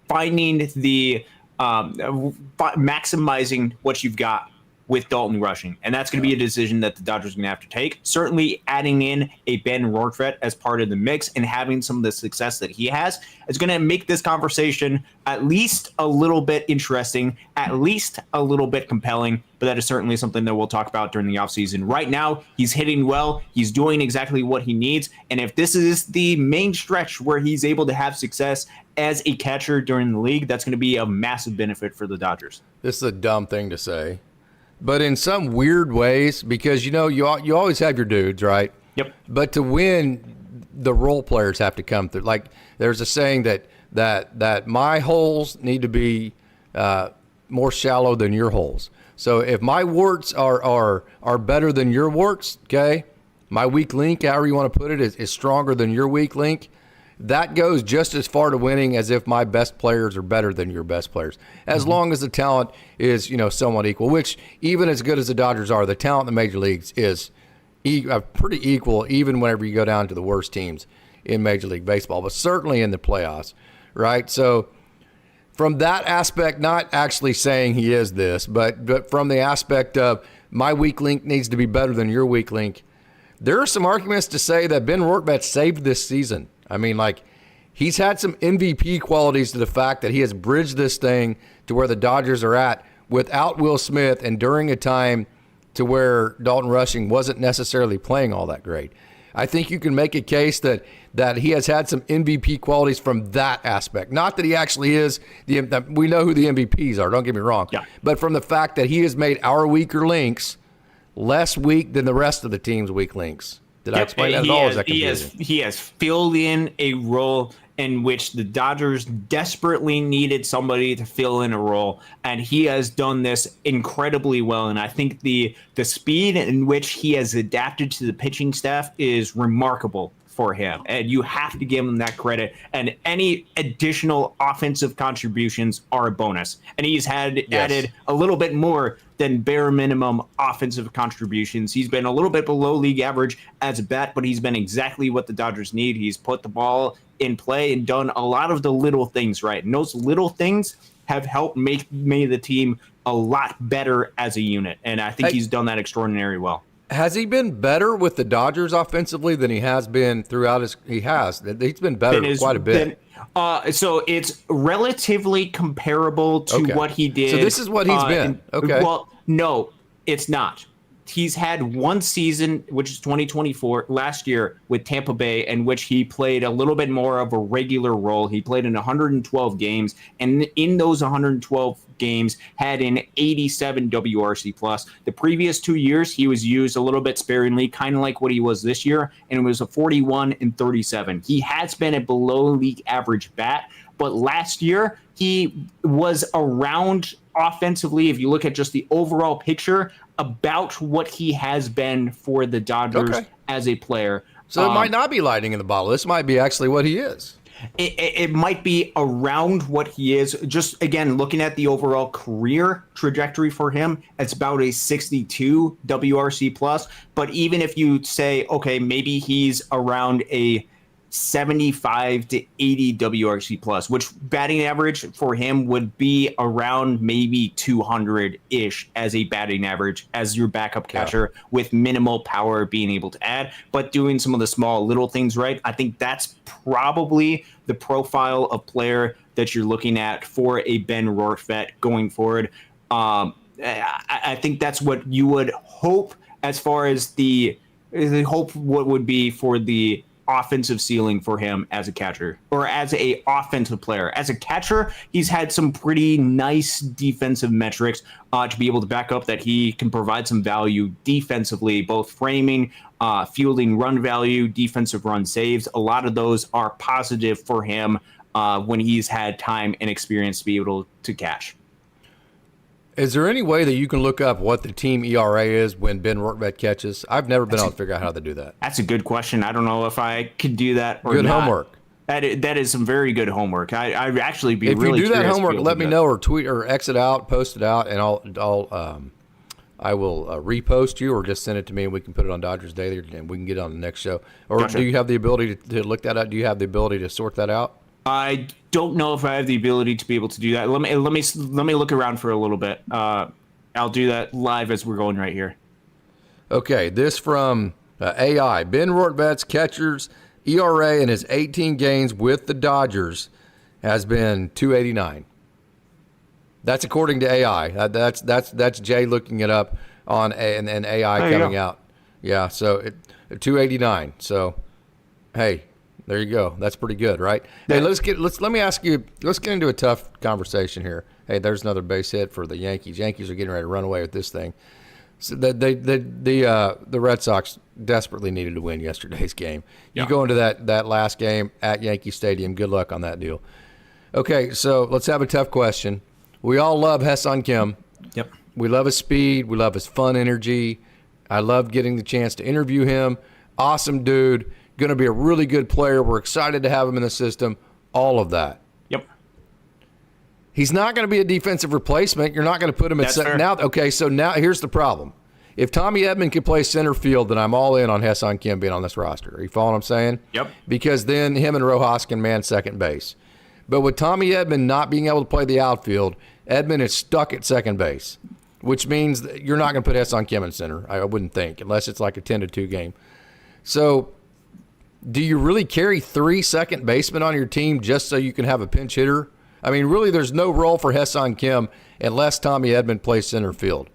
B: finding the maximizing what you've got with Dalton Rushing. And that's going to be a decision that the Dodgers are going to have to take. Certainly adding in a Ben Rortvedt as part of the mix and having some of the success that he has is going to make this conversation at least a little bit interesting, at least a little bit compelling. But that is certainly something that we'll talk about during the offseason. Right now, he's hitting well. He's doing exactly what he needs. And if this is the main stretch where he's able to have success as a catcher during the league, that's going to be a massive benefit for the Dodgers.
A: This is a dumb thing to say, but in some weird ways, because, you always have your dudes, right?
B: Yep.
A: But to win, the role players have to come through. Like, there's a saying that my holes need to be more shallow than your holes. So if my warts are better than your warts, okay, my weak link, however you want to put it, is stronger than your weak link, that goes just as far to winning as if my best players are better than your best players, as long as the talent is, somewhat equal, which even as good as the Dodgers are, the talent in the major leagues is pretty equal, even whenever you go down to the worst teams in Major League Baseball, but certainly in the playoffs, right? So from that aspect, not actually saying he is this, but from the aspect of my weak link needs to be better than your weak link, there are some arguments to say that Ben Rortvedt saved this season. I mean, he's had some MVP qualities to the fact that he has bridged this thing to where the Dodgers are at without Will Smith and during a time to where Dalton Rushing wasn't necessarily playing all that great. I think you can make a case that he has had some MVP qualities from that aspect. Not that he actually is we know who the MVPs are, don't get me wrong.
B: Yeah.
A: But from the fact that he has made our weaker links less weak than the rest of the team's weak links. Did I explain that at all? Is that confusing?
B: He has filled in a role in which the Dodgers desperately needed somebody to fill in a role, and he has done this incredibly well. And I think the speed in which he has adapted to the pitching staff is remarkable for him, and you have to give him that credit. And any additional offensive contributions are a bonus. And he's added a little bit more than bare minimum offensive contributions. He's been a little bit below league average as a bat, but he's been exactly what the Dodgers need. He's put the ball in play and done a lot of the little things right. And those little things have helped make the team a lot better as a unit. And I think he's done that extraordinarily well.
A: Has he been better with the Dodgers offensively than he has been throughout his? He has. He's been better quite a bit.
B: So it's relatively comparable to what he did.
A: So this is what he's been. Okay.
B: Well, no, it's not. He's had one season, which is 2024, last year with Tampa Bay, in which he played a little bit more of a regular role. He played in 112 games, and in those 112 games had an 87 WRC plus. The previous 2 years, he was used a little bit sparingly, kind of like what he was this year, and it was a 41 and 37. He has been a below league average bat, but last year he was around offensively, if you look at just the overall picture, about what he has been for the Dodgers as a player.
A: So it might not be lightning in the bottle. This might be actually what he is.
B: It might be around what he is. Just, again, looking at the overall career trajectory for him, it's about a 62 WRC plus. But even if you say, okay, maybe he's around a 75 to 80 WRC plus, which batting average for him would be around maybe 200-ish as a batting average as your backup catcher with minimal power being able to add, but doing some of the small little things right. I think that's probably the profile of player that you're looking at for a Ben Rortvedt going forward. I think that's what you would hope as far as the hope what would be for the offensive ceiling for him as a catcher or as a offensive player. As a catcher, he's had some pretty nice defensive metrics to be able to back up that he can provide some value defensively, both framing, fielding run value, defensive run saves. A lot of those are positive for him when he's had time and experience to be able to catch.
A: Is there any way that you can look up what the team ERA is when Ben Rortvedt catches? I've never been able to figure out how to do that.
B: That's a good question. I don't know if I could do that or
A: good
B: not.
A: Homework.
B: That is some very good homework. I'd actually be
A: if
B: really
A: you do that
B: curious
A: homework,
B: to be able
A: let
B: to
A: me
B: do
A: know or tweet or exit out, post it out, and I will repost you or just send it to me and we can put it on Dodgers Daily and we can get it on the next show. Or
B: Gotcha.
A: Do you have the ability to look that up? Do you have the ability to sort that out?
B: I don't know if I have the ability to be able to do that. Let me look around for a little bit. I'll do that live as we're going right here.
A: Okay, this from AI. Ben Rortved's catcher's ERA in his 18 games with the Dodgers has been 2.89. That's according to AI. That's Jay looking it up on and AI coming out. Yeah, so 2.89. So, hey, there you go. That's pretty good, right? Hey, let me ask you. Let's get into a tough conversation here. Hey, there's another base hit for the Yankees. Yankees are getting ready to run away with this thing. So the Red Sox desperately needed to win yesterday's game. You go into that last game at Yankee Stadium. Good luck on that deal. Okay, so let's have a tough question. We all love Ha-Seong Kim.
B: Yep.
A: We love his speed. We love his fun energy. I love getting the chance to interview him. Awesome dude. Going to be a really good player. We're excited to have him in the system. All of that.
B: Yep.
A: He's not going to be a defensive replacement. You're not going to put him at center. Now, okay, so now here's the problem. If Tommy Edman can play center field, then I'm all in on Ha-Seong Kim being on this roster. Are you following what I'm saying?
B: Yep.
A: Because then him and Rojas can man second base. But with Tommy Edman not being able to play the outfield, Edman is stuck at second base, which means that you're not going to put Ha-Seong Kim in center, I wouldn't think, unless it's like a 10-2 game. So do you really carry 3 second basemen on your team just so you can have a pinch hitter? I mean, really, there's no role for Ha-Seong Kim unless Tommy Edman plays center field.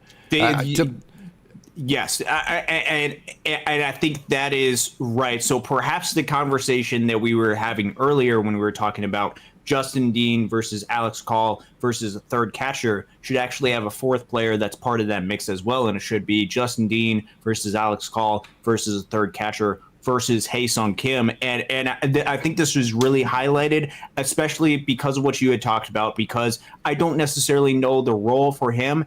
B: Yes, and I think that is right. So perhaps the conversation that we were having earlier when we were talking about Justin Dean versus Alex Call versus a third catcher should actually have a fourth player that's part of that mix as well, and it should be Justin Dean versus Alex Call versus a third catcher versus Ha-Seong Kim. And I think this was really highlighted, especially because of what you had talked about, because I don't necessarily know the role for him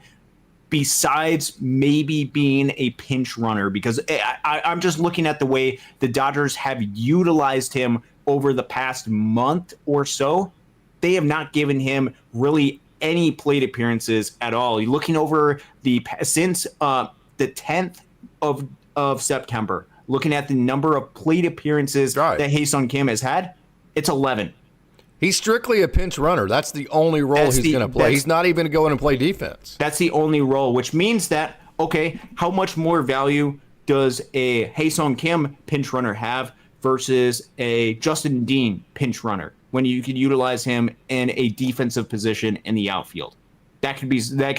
B: besides maybe being a pinch runner, because I'm just looking at the way the Dodgers have utilized him over the past month or so. They have not given him really any plate appearances at all. You're looking over since the 10th of September, looking at the number of plate appearances that Ha-Seong Kim has had, it's 11.
A: He's strictly a pinch runner. That's the only role he's going to play. He's not even going to play defense.
B: That's the only role, which means that, okay, how much more value does a Ha-Seong Kim pinch runner have versus a Justin Dean pinch runner when you could utilize him in a defensive position in the outfield? That could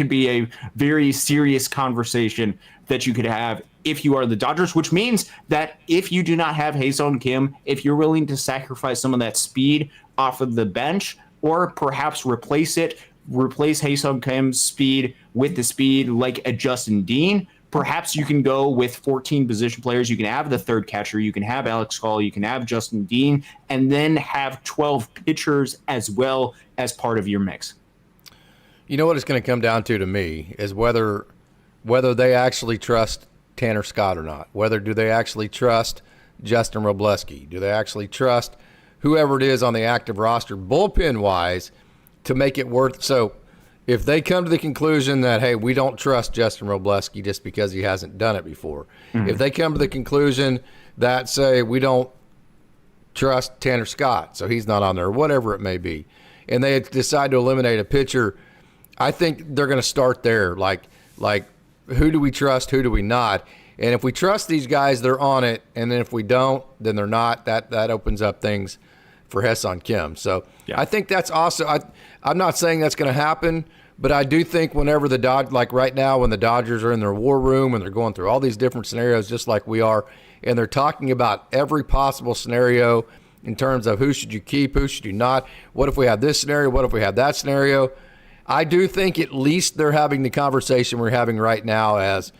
B: be a very serious conversation that you could have if you are the Dodgers, which means that if you do not have Ha-Seong Kim, if you're willing to sacrifice some of that speed off of the bench, or perhaps replace Ha-Seong Kim's speed with the speed like a Justin Dean, perhaps you can go with 14 position players. You can have the third catcher, you can have Alex Call, you can have Justin Dean, and then have 12 pitchers as well as part of your mix.
A: You know what it's going to come down to me is whether they actually trust Tanner Scott or not. Do they actually trust Justin Robleski? Do they actually trust whoever it is on the active roster, bullpen-wise, to make it worth? So if they come to the conclusion that, hey, we don't trust Justin Robleski just because he hasn't done it before, if they come to the conclusion that, say, we don't trust Tanner Scott, so he's not on there, whatever it may be, and they decide to eliminate a pitcher, I think they're going to start there. Like, who do we trust? Who do we not? And if we trust these guys, they're on it. And then if we don't, then they're not. That opens up things for Ha-Seong Kim. So yeah. I think that's also I'm not saying that's going to happen, but I do think whenever like right now when the Dodgers are in their war room and they're going through all these different scenarios just like we are, and they're talking about every possible scenario in terms of who should you keep, who should you not, what if we have this scenario, what if we have that scenario. I do think at least they're having the conversation we're having right now as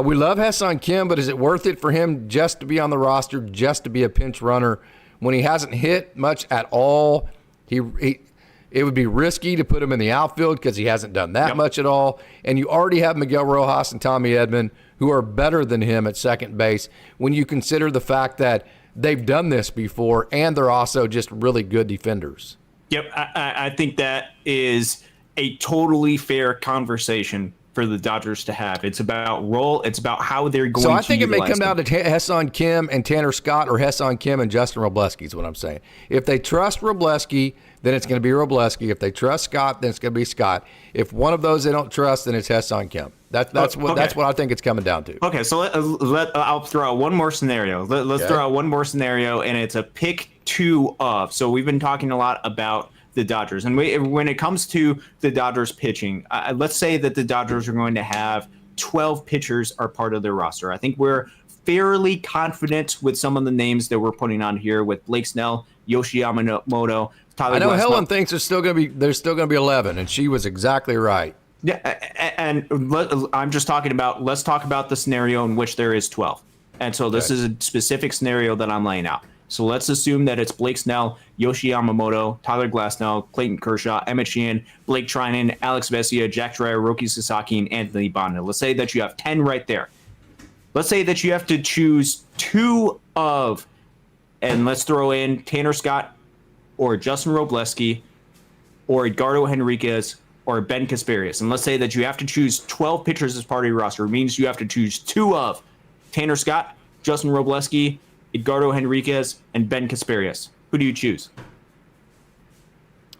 A: we love Ha-Seong Kim, but is it worth it for him just to be on the roster, just to be a pinch runner when he hasn't hit much at all? It would be risky to put him in the outfield because he hasn't done that much at all. And you already have Miguel Rojas and Tommy Edman who are better than him at second base when you consider the fact that they've done this before and they're also just really good defenders.
B: Yep, I think that is a totally fair conversation for the Dodgers to have. It's about role. It's about how they're going to
A: So I think it may come
B: them.
A: down to Ha-Seong Kim and Tanner Scott or Ha-Seong Kim and Justin Robleski is what I'm saying. If they trust Robleski, then it's going to be Robleski. If they trust Scott, then it's going to be Scott. If one of those they don't trust, then it's Ha-Seong Kim. That's what I think it's coming down to.
B: Okay, so I'll throw out one more scenario. Let's throw out one more scenario, and it's a pick two of. So we've been talking a lot about the Dodgers, and when it comes to the Dodgers pitching, let's say that the Dodgers are going to have 12 pitchers are part of their roster. I think we're fairly confident with some of the names that we're putting on here with Blake Snell, Yoshi Yamamoto, Tyler
A: I know
B: Glasnow.
A: Helen thinks there's still going to be 11, and she was exactly right.
B: Yeah, and I'm just talking about, let's talk about the scenario in which there is 12. And so this is a specific scenario that I'm laying out. So let's assume that it's Blake Snell, Yoshi Yamamoto, Tyler Glasnow, Clayton Kershaw, Emmett Sheehan, Blake Trinan, Alex Vesia, Jack Dreyer, Roki Sasaki, and Anthony Bonda. Let's say that you have 10 right there. Let's say that you have to choose two of, and let's throw in Tanner Scott or Justin Robleski or Edgardo Henriquez or Ben Kasparius. And let's say that you have to choose 12 pitchers as part of your roster. It means you have to choose two of Tanner Scott, Justin Robleski, Edgardo Henriquez, and Ben Kasparius. Who do you choose?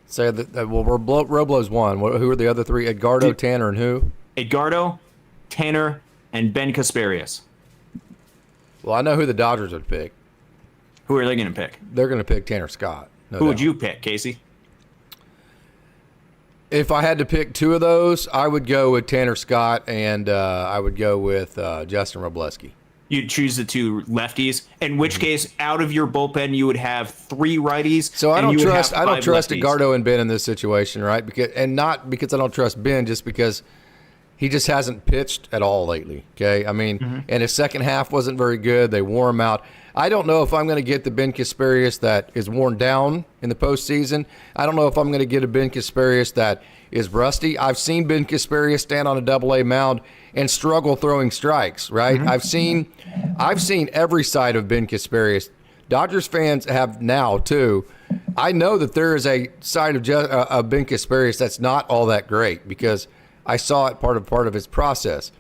A: Say that Roblo's one. Who are the other three? Edgardo, Tanner, and who?
B: Edgardo, Tanner, and Ben Kasparius.
A: Well, I know who the Dodgers would pick.
B: Who are they going to pick?
A: They're going to pick Tanner Scott.
B: Who would you pick, Casey?
A: If I had to pick two of those, I would go with Tanner Scott and I would go with Justin Robleski.
B: You'd choose the two lefties, in which case, out of your bullpen, you would have three righties.
A: So I don't trust
B: lefties.
A: Edgardo and Ben in this situation, right? Not because I don't trust Ben, just because he just hasn't pitched at all lately. Okay, I mean, and his second half wasn't very good. They wore him out. I don't know if I'm going to get the Ben Kasparius that is worn down in the postseason. I don't know if I'm going to get a Ben Kasparius that is rusty. I've seen Ben Kasparius stand on a Double-A mound and struggle throwing strikes, right? I've seen every side of Ben Kasparius. Dodgers fans have now, too. I know that there is a side of Ben Kasparius that's not all that great because I saw it part of his process.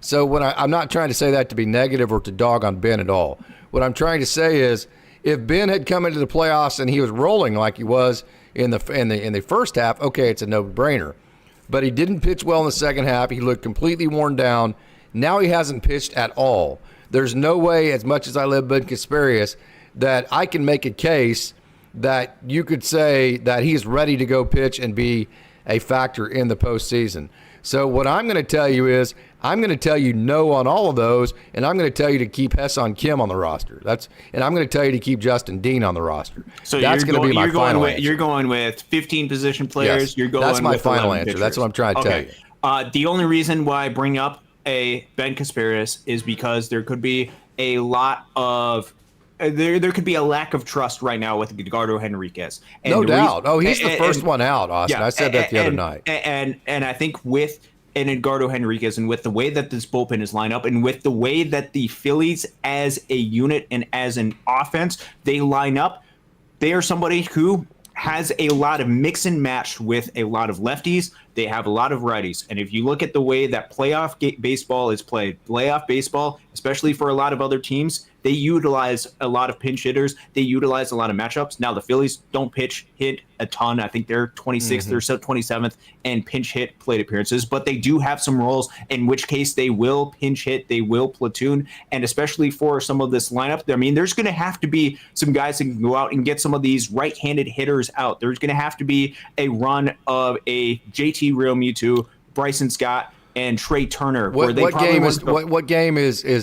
A: So when I'm not trying to say that to be negative or to dog on Ben at all. What I'm trying to say is if Ben had come into the playoffs and he was rolling like he was in the first half, okay, it's a no-brainer. But he didn't pitch well in the second half. He looked completely worn down. Now he hasn't pitched at all. There's no way, as much as I love Ben Kasparius, that I can make a case that you could say that he's ready to go pitch and be a factor in the postseason. So what I'm going to tell you is I'm going to tell you no on all of those, and I'm going to tell you to keep Ha-Seong Kim on the roster. And I'm going to tell you to keep Justin Dean on the roster.
B: So
A: that's going to be my final answer.
B: You're going with 15 position players.
A: Yes, that's my final answer.
B: Pitchers.
A: That's what I'm trying to tell you.
B: The only reason why I bring up a Ben Kasparius is because there could be a lot of there could be a lack of trust right now with Edgardo Henriquez. And
A: no doubt. He's the first one out, Austin.
B: Yeah,
A: I said that the other night.
B: And I think with an Edgardo Henriquez and with the way that this bullpen is lined up and with the way that the Phillies as a unit and as an offense, they line up, they are somebody who has a lot of mix and match with a lot of lefties. They have a lot of righties. And if you look at the way that playoff baseball is played, playoff baseball, especially for a lot of other teams, they utilize a lot of pinch hitters. They utilize a lot of matchups. Now, the Phillies don't hit a ton. I think they're 26th or so 27th in pinch hit plate appearances, but they do have some roles in which case they will pinch hit, they will platoon, and especially for some of this lineup, I mean, there's going to have to be some guys that can go out and get some of these right-handed hitters out. There's going to have to be a run of a JT Realmuto, Bryson Scott, and Trey Turner.
A: What game is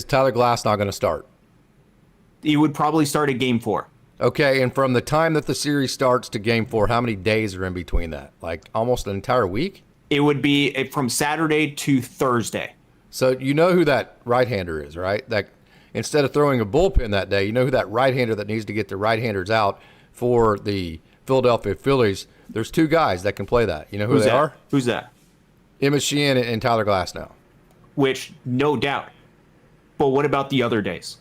A: Tyler Glasnow going to start?
B: He would probably start at Game 4.
A: Okay, and from the time that the series starts to Game 4, how many days are in between that? Like almost an entire week?
B: It would be from Saturday to Thursday.
A: So you know who that right-hander is, right? That instead of throwing a bullpen that day, you know who that right-hander that needs to get the right-handers out for the Philadelphia Phillies. There's two guys that can play that. You know who they are?
B: Who's that?
A: Emmett Sheehan and Tyler Glasnow.
B: Which, no doubt. But what about the other days?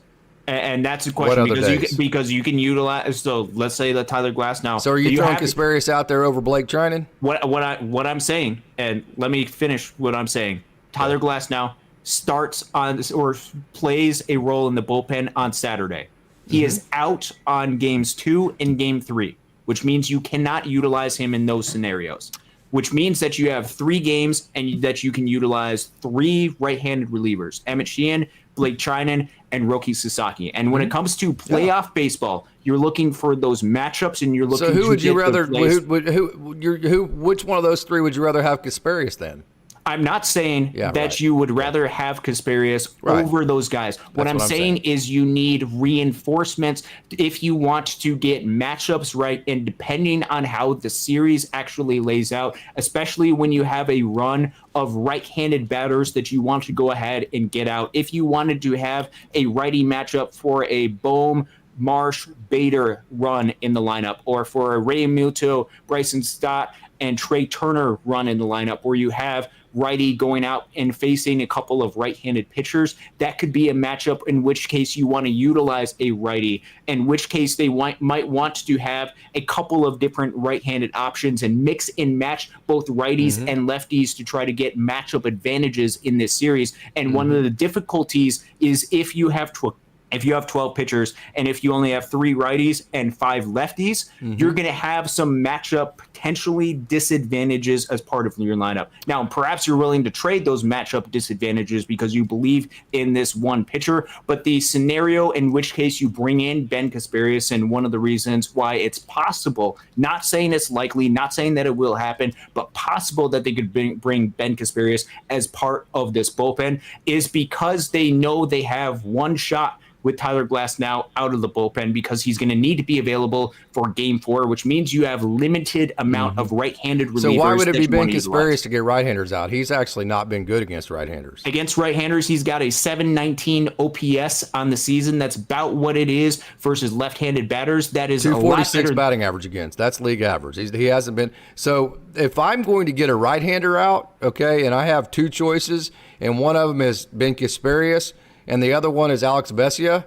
B: And that's a question because you can utilize. So let's say that Tyler Glasnow.
A: So are you throwing Kasparias out there over Blake Trinan?
B: What I'm saying, and let me finish what I'm saying. Tyler Glasnow starts on or plays a role in the bullpen on Saturday. He is out on games 2 and game 3, which means you cannot utilize him in those scenarios. Which means that you have 3 games and that you can utilize 3 right-handed relievers: Emmett Sheehan, Blake Trinan, and Roki Sasaki. And when it comes to playoff baseball, you're looking for those matchups, and you're looking. So
A: who would you rather? Which one of those 3 would you rather have Kasparias then?
B: I'm not saying that you would rather have Kasparias over those guys. What I'm saying is you need reinforcements if you want to get matchups right, and depending on how the series actually lays out, especially when you have a run of right-handed batters that you want to go ahead and get out. If you wanted to have a righty matchup for a Bohm, Marsh, Bader run in the lineup, or for a Ray Muto, Bryson Stott, and Trey Turner run in the lineup, where you have righty going out and facing a couple of right-handed pitchers, that could be a matchup in which case you want to utilize a righty, in which case they might want to have a couple of different right-handed options and mix and match both righties and lefties to try to get matchup advantages in this series. And one of the difficulties is if you have 12 pitchers and if you only have 3 righties and 5 lefties, you're going to have some matchup potentially disadvantages as part of your lineup. Now, perhaps you're willing to trade those matchup disadvantages because you believe in this one pitcher, but the scenario in which case you bring in Ben Kasparias, and one of the reasons why it's possible, not saying it's likely, not saying that it will happen, but possible that they could bring Ben Kasparias as part of this bullpen, is because they know they have one shot with Tyler Glasnow out of the bullpen, because he's going to need to be available for Game 4, which means you have limited amount of right-handed relievers.
A: So why would it be Ben Kasparias to get right-handers out? He's actually not been good against right-handers.
B: Against right-handers, he's got a 719 OPS on the season. That's about what it is versus left-handed batters. That is
A: 246 batting average against. That's league average. He hasn't been. So if I'm going to get a right-hander out, okay, and I have 2 choices, and one of them is Ben Kasparias, and the other one is Alex Vesia,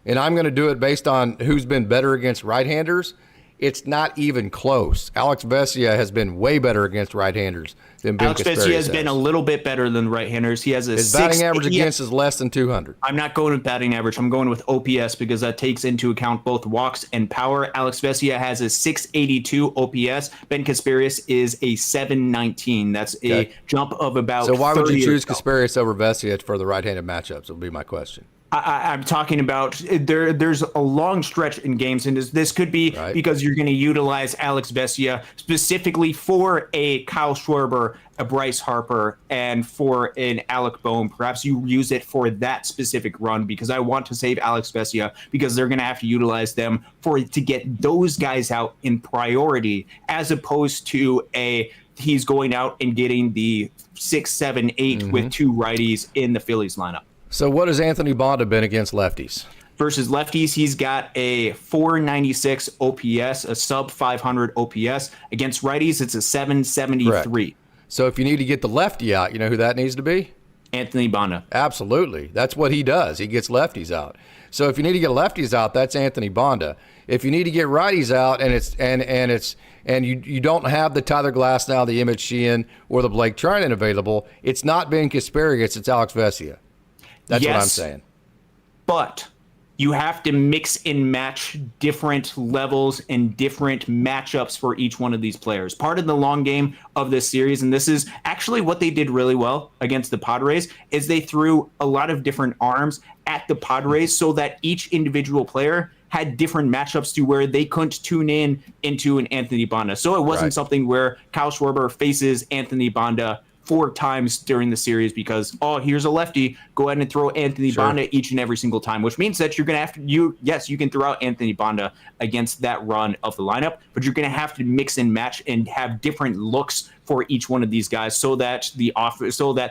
A: and I'm going to do it based on who's been better against right-handers, it's not even close. Alex Vesia has been way better against right-handers than Ben Kasparias.
B: Alex Vesia has been a little bit better than right-handers. He has
A: his batting average against is less than 200.
B: I'm not going with batting average. I'm going with OPS because that takes into account both walks and power. Alex Vesia has a 682 OPS. Ben Kasparias is a 719. That's a jump of about 30.
A: So why would you choose Kasparias over Vesia for the right-handed matchups? Would be my question.
B: I'm talking about there's a long stretch in games, and this could be because you're going to utilize Alex Vesia specifically for a Kyle Schwarber, a Bryce Harper, and for an Alec Bohm. Perhaps you use it for that specific run because I want to save Alex Vesia because they're going to have to utilize them to get those guys out in priority, as opposed to he's going out and getting the 6, 7, 8 with 2 righties in the Phillies lineup.
A: So what has Anthony Bonda been against lefties?
B: Versus lefties, he's got a 496 OPS, a sub 500 OPS. Against righties, it's a 773.
A: Correct. So if you need to get the lefty out, you know who that needs to be?
B: Anthony Bonda.
A: Absolutely. That's what he does. He gets lefties out. So if you need to get lefties out, that's Anthony Bonda. If you need to get righties out and you don't have the Tyler Glasnow, the Emmett Sheehan, or the Blake Trinan available, it's not Ben Kasparias, it's Alex Vesia. That's what I'm saying.
B: But you have to mix and match different levels and different matchups for each one of these players. Part of the long game of this series, and this is actually what they did really well against the Padres, is they threw a lot of different arms at the Padres so that each individual player had different matchups to where they couldn't tune in into an Anthony Bonda. So it wasn't something where Kyle Schwarber faces Anthony Bonda 4 times during the series because, here's a lefty, go ahead and throw Anthony Banda each and every single time, which means that you're going to have to, you can throw out Anthony Banda against that run of the lineup, but you're going to have to mix and match and have different looks for each one of these guys so that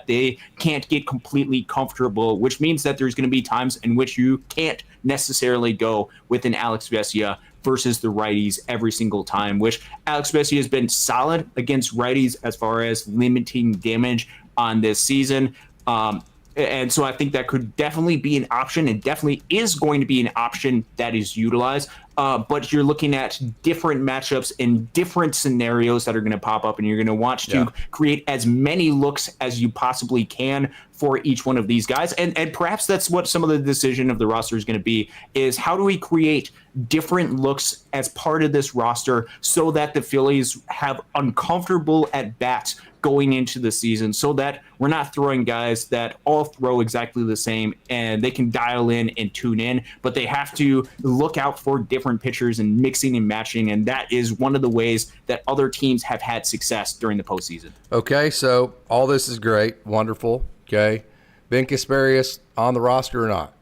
B: they can't get completely comfortable, which means that there's going to be times in which you can't necessarily go with an Alex Vesia versus the righties every single time, which Alex Vesia has been solid against righties as far as limiting damage on this season. And so I think that could definitely be an option and definitely is going to be an option that is utilized. But you're looking at different matchups and different scenarios that are going to pop up, and you're going to want to create as many looks as you possibly can for each one of these guys. And perhaps that's what some of the decision of the roster is going to be, is how do we create different looks as part of this roster so that the Phillies have uncomfortable at bats going into the season, so that we're not throwing guys that all throw exactly the same and they can dial in and tune in, but they have to look out for different pitchers and mixing and matching. And that is one of the ways that other teams have had success during the postseason. Okay, so all this is great, wonderful. Okay, Ben Kasparius on the roster or not?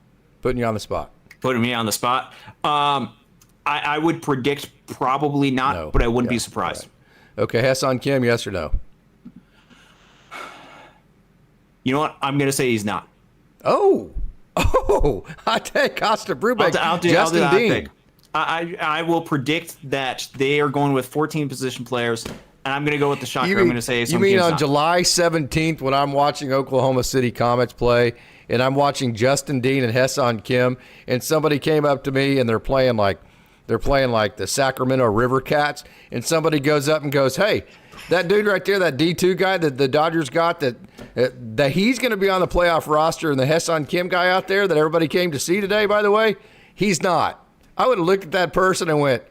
B: Putting you on the spot. Putting me on the spot. I would predict probably not, but I wouldn't be surprised. Right. Okay, Ha-Seong Kim, yes or no? You know what? I'm going to say he's not. Oh, I take Costa Brubeck, Justin Dean. I will predict that they are going with 14 position players, and I'm going to go with the shocker. I'm going to say you mean on July 17th when I'm watching Oklahoma City Comets play, and I'm watching Justin Dean and Ha-Seong Kim, and somebody came up to me and they're playing like the Sacramento River Cats, and somebody goes up and goes, "Hey, that dude right there, that D2 guy that the Dodgers got, that he's going to be on the playoff roster, and the Ha-Seong Kim guy out there that everybody came to see today, by the way, he's not." I would have looked at that person and went,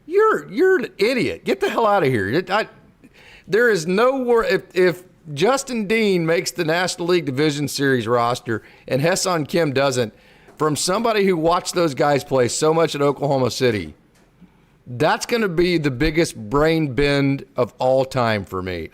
B: "You're an idiot. Get the hell out of here." There is no if Justin Dean makes the National League Division Series roster and Ha-Seong Kim doesn't, from somebody who watched those guys play so much at Oklahoma City, that's going to be the biggest brain bend of all time for me.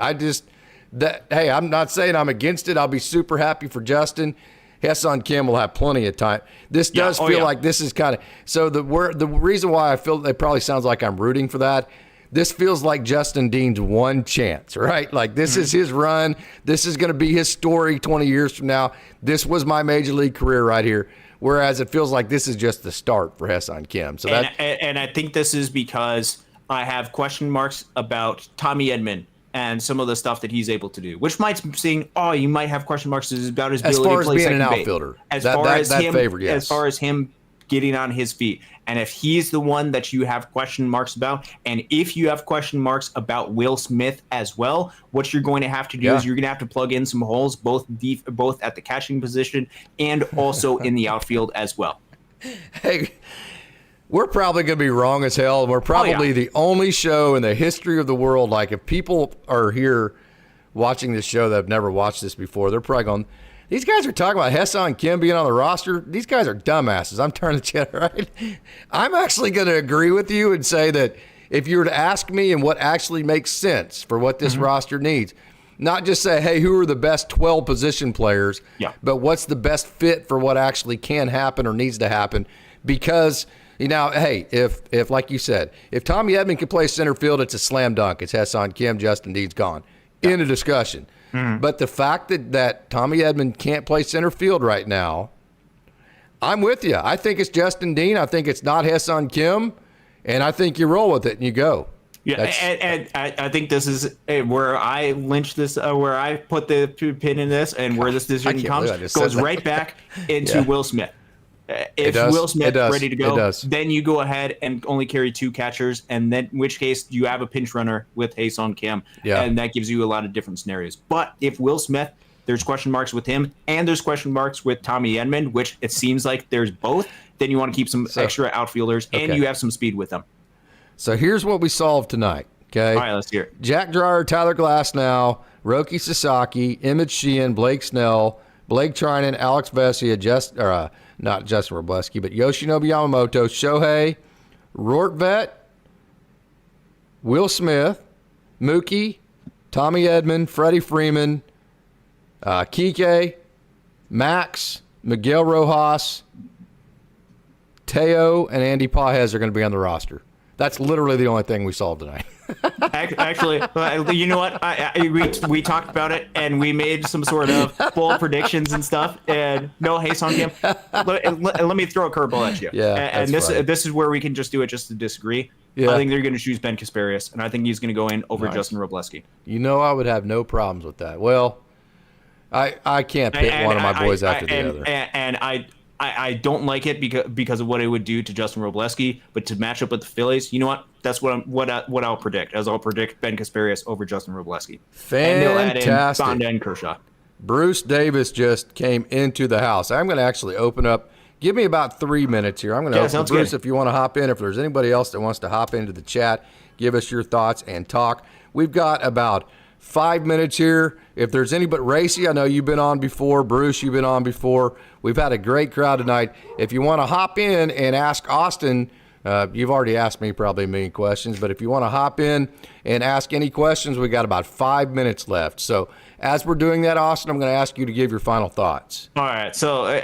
B: Hey, I'm not saying I'm against it. I'll be super happy for Justin. Ha-Seong Kim will have plenty of time. This does feel like this is kind of – so the reason why I feel it probably sounds like I'm rooting for that, this feels like Justin Dean's one chance, right? Like this is his run. This is going to be his story 20 years from now. This was my major league career right here. Whereas it feels like this is just the start for Ha-Seong Kim. So and I think this is because I have question marks about Tommy Edman and some of the stuff that he's able to do, which might seem, you might have question marks about his ability to play second base. As far as being an outfielder. As far as him getting on his feet. And if he's the one that you have question marks about, and if you have question marks about Will Smith as well, what you're going to have to do is you're going to have to plug in some holes, both at the catching position and also in the outfield as well. Hey, we're probably going to be wrong as hell, and we're probably the only show in the history of the world. Like, if people are here watching this show that have never watched this before, they're probably going, these guys are talking about Ha-Seong Kim being on the roster. These guys are dumbasses. I'm turning the channel, right? I'm actually going to agree with you and say that if you were to ask me and what actually makes sense for what this roster needs, not just say, hey, who are the best 12 position players, but what's the best fit for what actually can happen or needs to happen. Because, hey, if like you said, if Tommy Edman can play center field, it's a slam dunk. It's Ha-Seong Kim, Justin Dean's gone. End of discussion. But the fact that Tommy Edman can't play center field right now, I'm with you. I think it's Justin Dean. I think it's not Ha-Seong Kim, and I think you roll with it and you go. Yeah, and I think this is where I lynch this, where I put the pin in this, and where this decision goes right back into Will Smith. If Will Smith is ready to go, then you go ahead and only carry 2 catchers, and then in which case you have a pinch runner with Ha-Seong Kim, and that gives you a lot of different scenarios. But if Will Smith, there's question marks with him, and there's question marks with Tommy Edman, which it seems like there's both, then you want to keep some extra outfielders, and you have some speed with them. So here's what we solved tonight, okay? All right, let's hear it. Jack Dreyer, Tyler Glasnow, Roki Sasaki, Emmett Sheehan, Blake Snell, Blake Trinan, Alex Vesia, not Justin Robleski, but Yoshinobu Yamamoto, Shohei, Rortvet, Will Smith, Mookie,
A: Tommy Edman, Freddie Freeman, Kike, Max, Miguel Rojas, Teo, and Andy Pajes are going to be on the roster. That's literally the only thing we solved tonight.
B: Actually, you know what? We talked about it, and we made some sort of bold predictions and stuff. And no, hey, Songam, let me throw a curveball at you.
A: Yeah,
B: and this is where we can just do it just to disagree. Yeah. I think they're going to choose Ben Kasparius, and I think he's going to go in over Justin Robleski.
A: You know, I would have no problems with that. Well, I can't pick one of my boys after the other.
B: And I don't like it because of what it would do to Justin Robleski, but to match up with the Phillies, you know what? That's what I'll predict. I'll predict Ben Kasparius over Justin Robleski.
A: Fantastic. And they'll add in
B: Fonda and Kershaw.
A: Bruce Davis just came into the house. I'm going to actually open up. Give me about 3 minutes here. I'm going to open Bruce good. If you want to hop in. If there's anybody else that wants to hop into the chat, give us your thoughts and talk. We've got about 5 minutes here. If there's anybody, Racy, I know you've been on before. Bruce, you've been on before. We've had a great crowd tonight. If you want to hop in and ask Austin, you've already asked me probably a million questions, but if you want to hop in and ask any questions, we got about 5 minutes left. So as we're doing that, Austin, I'm going to ask you to give your final thoughts.
B: All right. So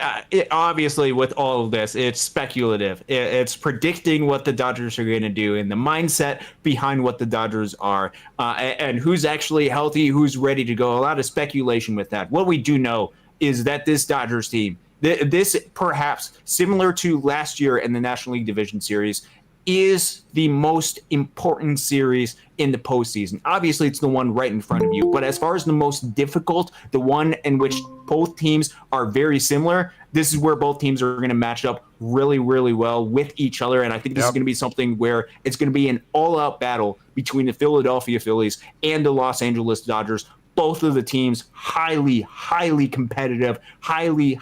B: obviously with all of this, it's speculative. It's predicting what the Dodgers are going to do and the mindset behind what the Dodgers are and who's actually healthy, who's ready to go. A lot of speculation with that. What we do know is that this Dodgers team, this perhaps similar to last year in the National League Division Series, is the most important series in the postseason. Obviously, it's the one right in front of you. But as far as the most difficult, the one in which both teams are very similar, this is where both teams are going to match up really, really well with each other. And I think this is going to be something where it's going to be an all-out battle between the Philadelphia Phillies and the Los Angeles Dodgers. Both of the teams highly, highly competitive, highly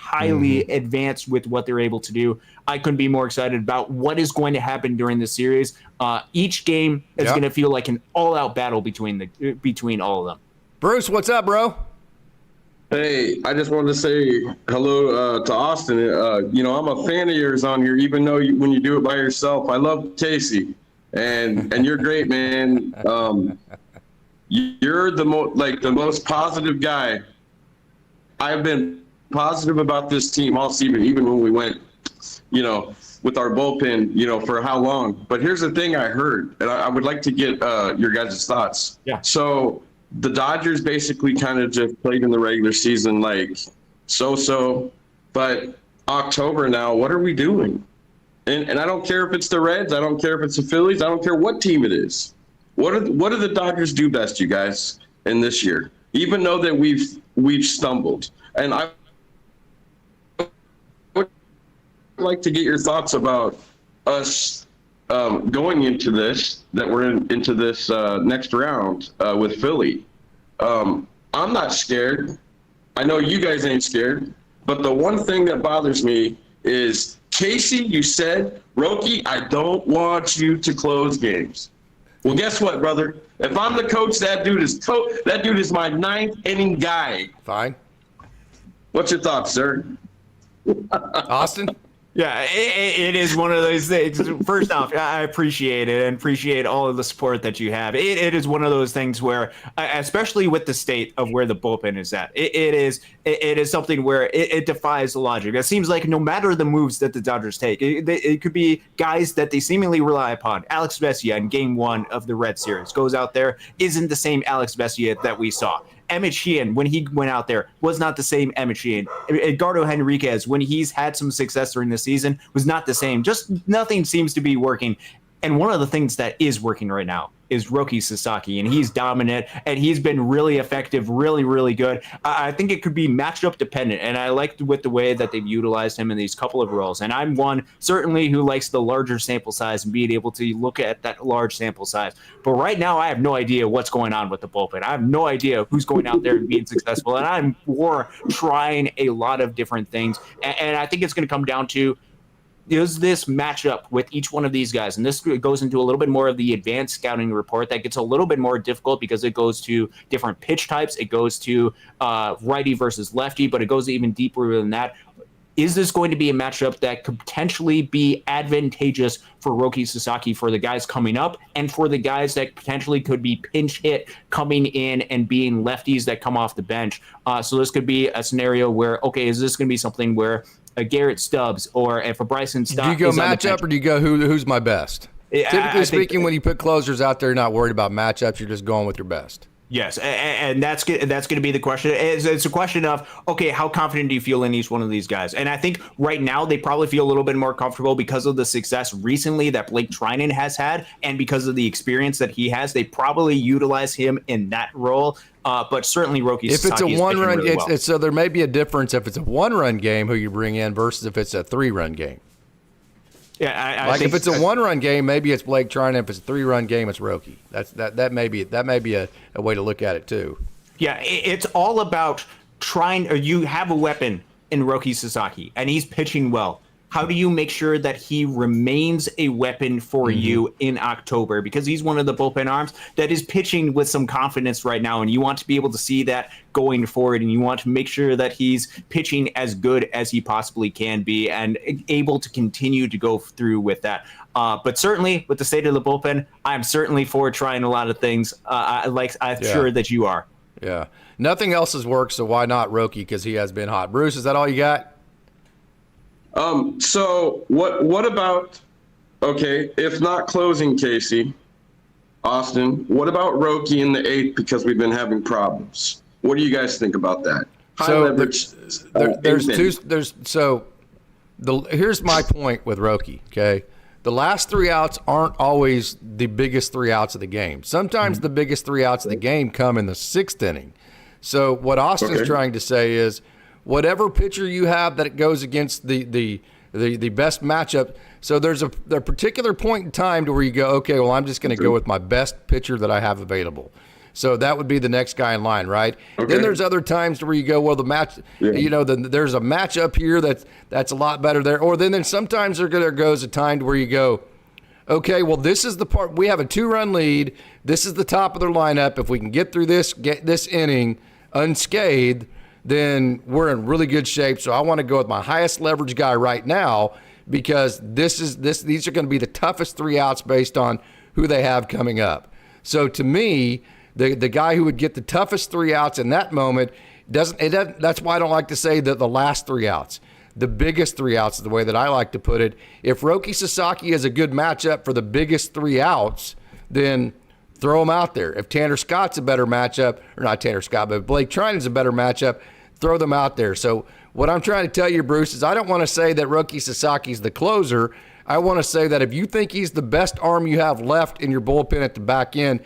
B: advanced with what they're able to do. I couldn't be more excited about what is going to happen during this series. Each game is going to feel like an all-out battle between all of them.
A: Bruce, what's up, bro?
C: Hey, I just wanted to say hello to Austin. I'm a fan of yours on here, even though when you do it by yourself. I love Casey, and you're great, man. You're the most positive guy. I've been positive about this team all season, even when we went, with our bullpen, for how long. But here's the thing I heard, and I would like to get your guys' thoughts.
B: Yeah.
C: So the Dodgers basically kind of just played in the regular season like so, but October now, what are we doing? And I don't care if it's the Reds, I don't care if it's the Phillies, I don't care what team it is. What do the Dodgers do best, you guys, in this year? Even though that we've stumbled, and I would like to get your thoughts about us going into this. That we're into this next round with Philly. I'm not scared. I know you guys ain't scared. But the one thing that bothers me is, Casey, you said, Roki, I don't want you to close games. Well, guess what, brother? If I'm the coach, that dude is my ninth inning guy.
A: Fine.
C: What's your thoughts, sir?
A: Austin?
B: Yeah, it is one of those things. First off, I appreciate it and appreciate all of the support that you have. It is one of those things where, especially with the state of where the bullpen is at, it is something where it defies logic. It seems like no matter the moves that the Dodgers take, it could be guys that they seemingly rely upon. Alex Vesia in Game 1 of the Red Series goes out there, isn't the same Alex Vesia that we saw. Emmett Sheehan, when he went out there, was not the same Emmett Sheehan. Edgardo Henriquez, when he's had some success during the season, was not the same. Just nothing seems to be working. And one of the things that is working right now is Roki Sasaki, and he's dominant, and he's been really effective, really, really good. I think it could be matched up dependent, and I liked with the way that they've utilized him in these couple of roles. And I'm one, certainly, who likes the larger sample size and being able to look at that large sample size. But right now, I have no idea what's going on with the bullpen. I have no idea who's going out there and being successful, and I'm trying a lot of different things. And I think it's going to come down to, is this matchup with each one of these guys? And this goes into a little bit more of the advanced scouting report that gets a little bit more difficult because it goes to different pitch types. It goes to righty versus lefty, but it goes even deeper than that. is this going to be a matchup that could potentially be advantageous for Roki Sasaki for the guys coming up and for the guys that potentially could be pinch hit coming in and being lefties that come off the bench? So this could be a scenario where, okay, is this going to be something where a Garrett Stubbs or if a Bryson Stott
A: do you go matchup or do you go who's my best? Typically speaking, when you put closers out there, you're not worried about matchups. You're just going with your best.
B: Yes, and that's going to be the question. It's a question of, okay, how confident do you feel in each one of these guys? And I think right now they probably feel a little bit more comfortable because of the success recently that Blake Trinan has had, and because of the experience that he has, they probably utilize him in that role. But certainly Roki Sasaki
A: if it's a one-run,
B: really well.
A: so there may be a difference if it's a one-run game who you bring in versus if it's a three-run game.
B: Yeah,
A: I think if it's a one-run game, maybe it's Blake Trinan. If it's a three-run game, it's Roki. That may be a way to look at it too.
B: Yeah, it's all about or you have a weapon in Roki Sasaki, and he's pitching well. How do you make sure that he remains a weapon for you in October? Because he's one of the bullpen arms that is pitching with some confidence right now, and you want to be able to see that going forward, and you want to make sure that he's pitching as good as he possibly can be and able to continue to go through with that. But certainly with the state of the bullpen, I'm certainly for trying a lot of things. I'm sure that you are.
A: Yeah. Nothing else has worked, so why not Roki? Because he has been hot. Bruce, is that all you got?
C: So what about, okay, if not closing Casey, Austin, what about Roki in the 8th because we've been having problems? What do you guys think about that?
A: Here's my point with Roki, okay? The last 3 outs aren't always the biggest 3 outs of the game. Sometimes the biggest 3 outs of the game come in the 6th inning. So what Austin's trying to say is, whatever pitcher you have that it goes against the best matchup. So there's a particular point in time to where you go, okay, well, I'm just going to go with my best pitcher that I have available. So that would be the next guy in line, right? Okay. Then there's other times where you go, well, the match, there's a matchup here that's a lot better there. Or then sometimes there goes a time to where you go, okay, well, this is the part. We have a 2-run lead. This is the top of their lineup. If we can get through this inning unscathed, then we're in really good shape. So I want to go with my highest leverage guy right now because these are going to be the toughest 3 outs based on who they have coming up. So to me, the guy who would get the toughest 3 outs in that moment doesn't. That's why I don't like to say that the last 3 outs. The biggest 3 outs is the way that I like to put it. If Roki Sasaki is a good matchup for the biggest 3 outs, then throw him out there. If Tanner Scott's a better matchup, or not Tanner Scott, but Blake Trinan's a better matchup, throw them out there. So what I'm trying to tell you, Bruce, is I don't want to say that Roki Sasaki's the closer. I want to say that if you think he's the best arm you have left in your bullpen at the back end,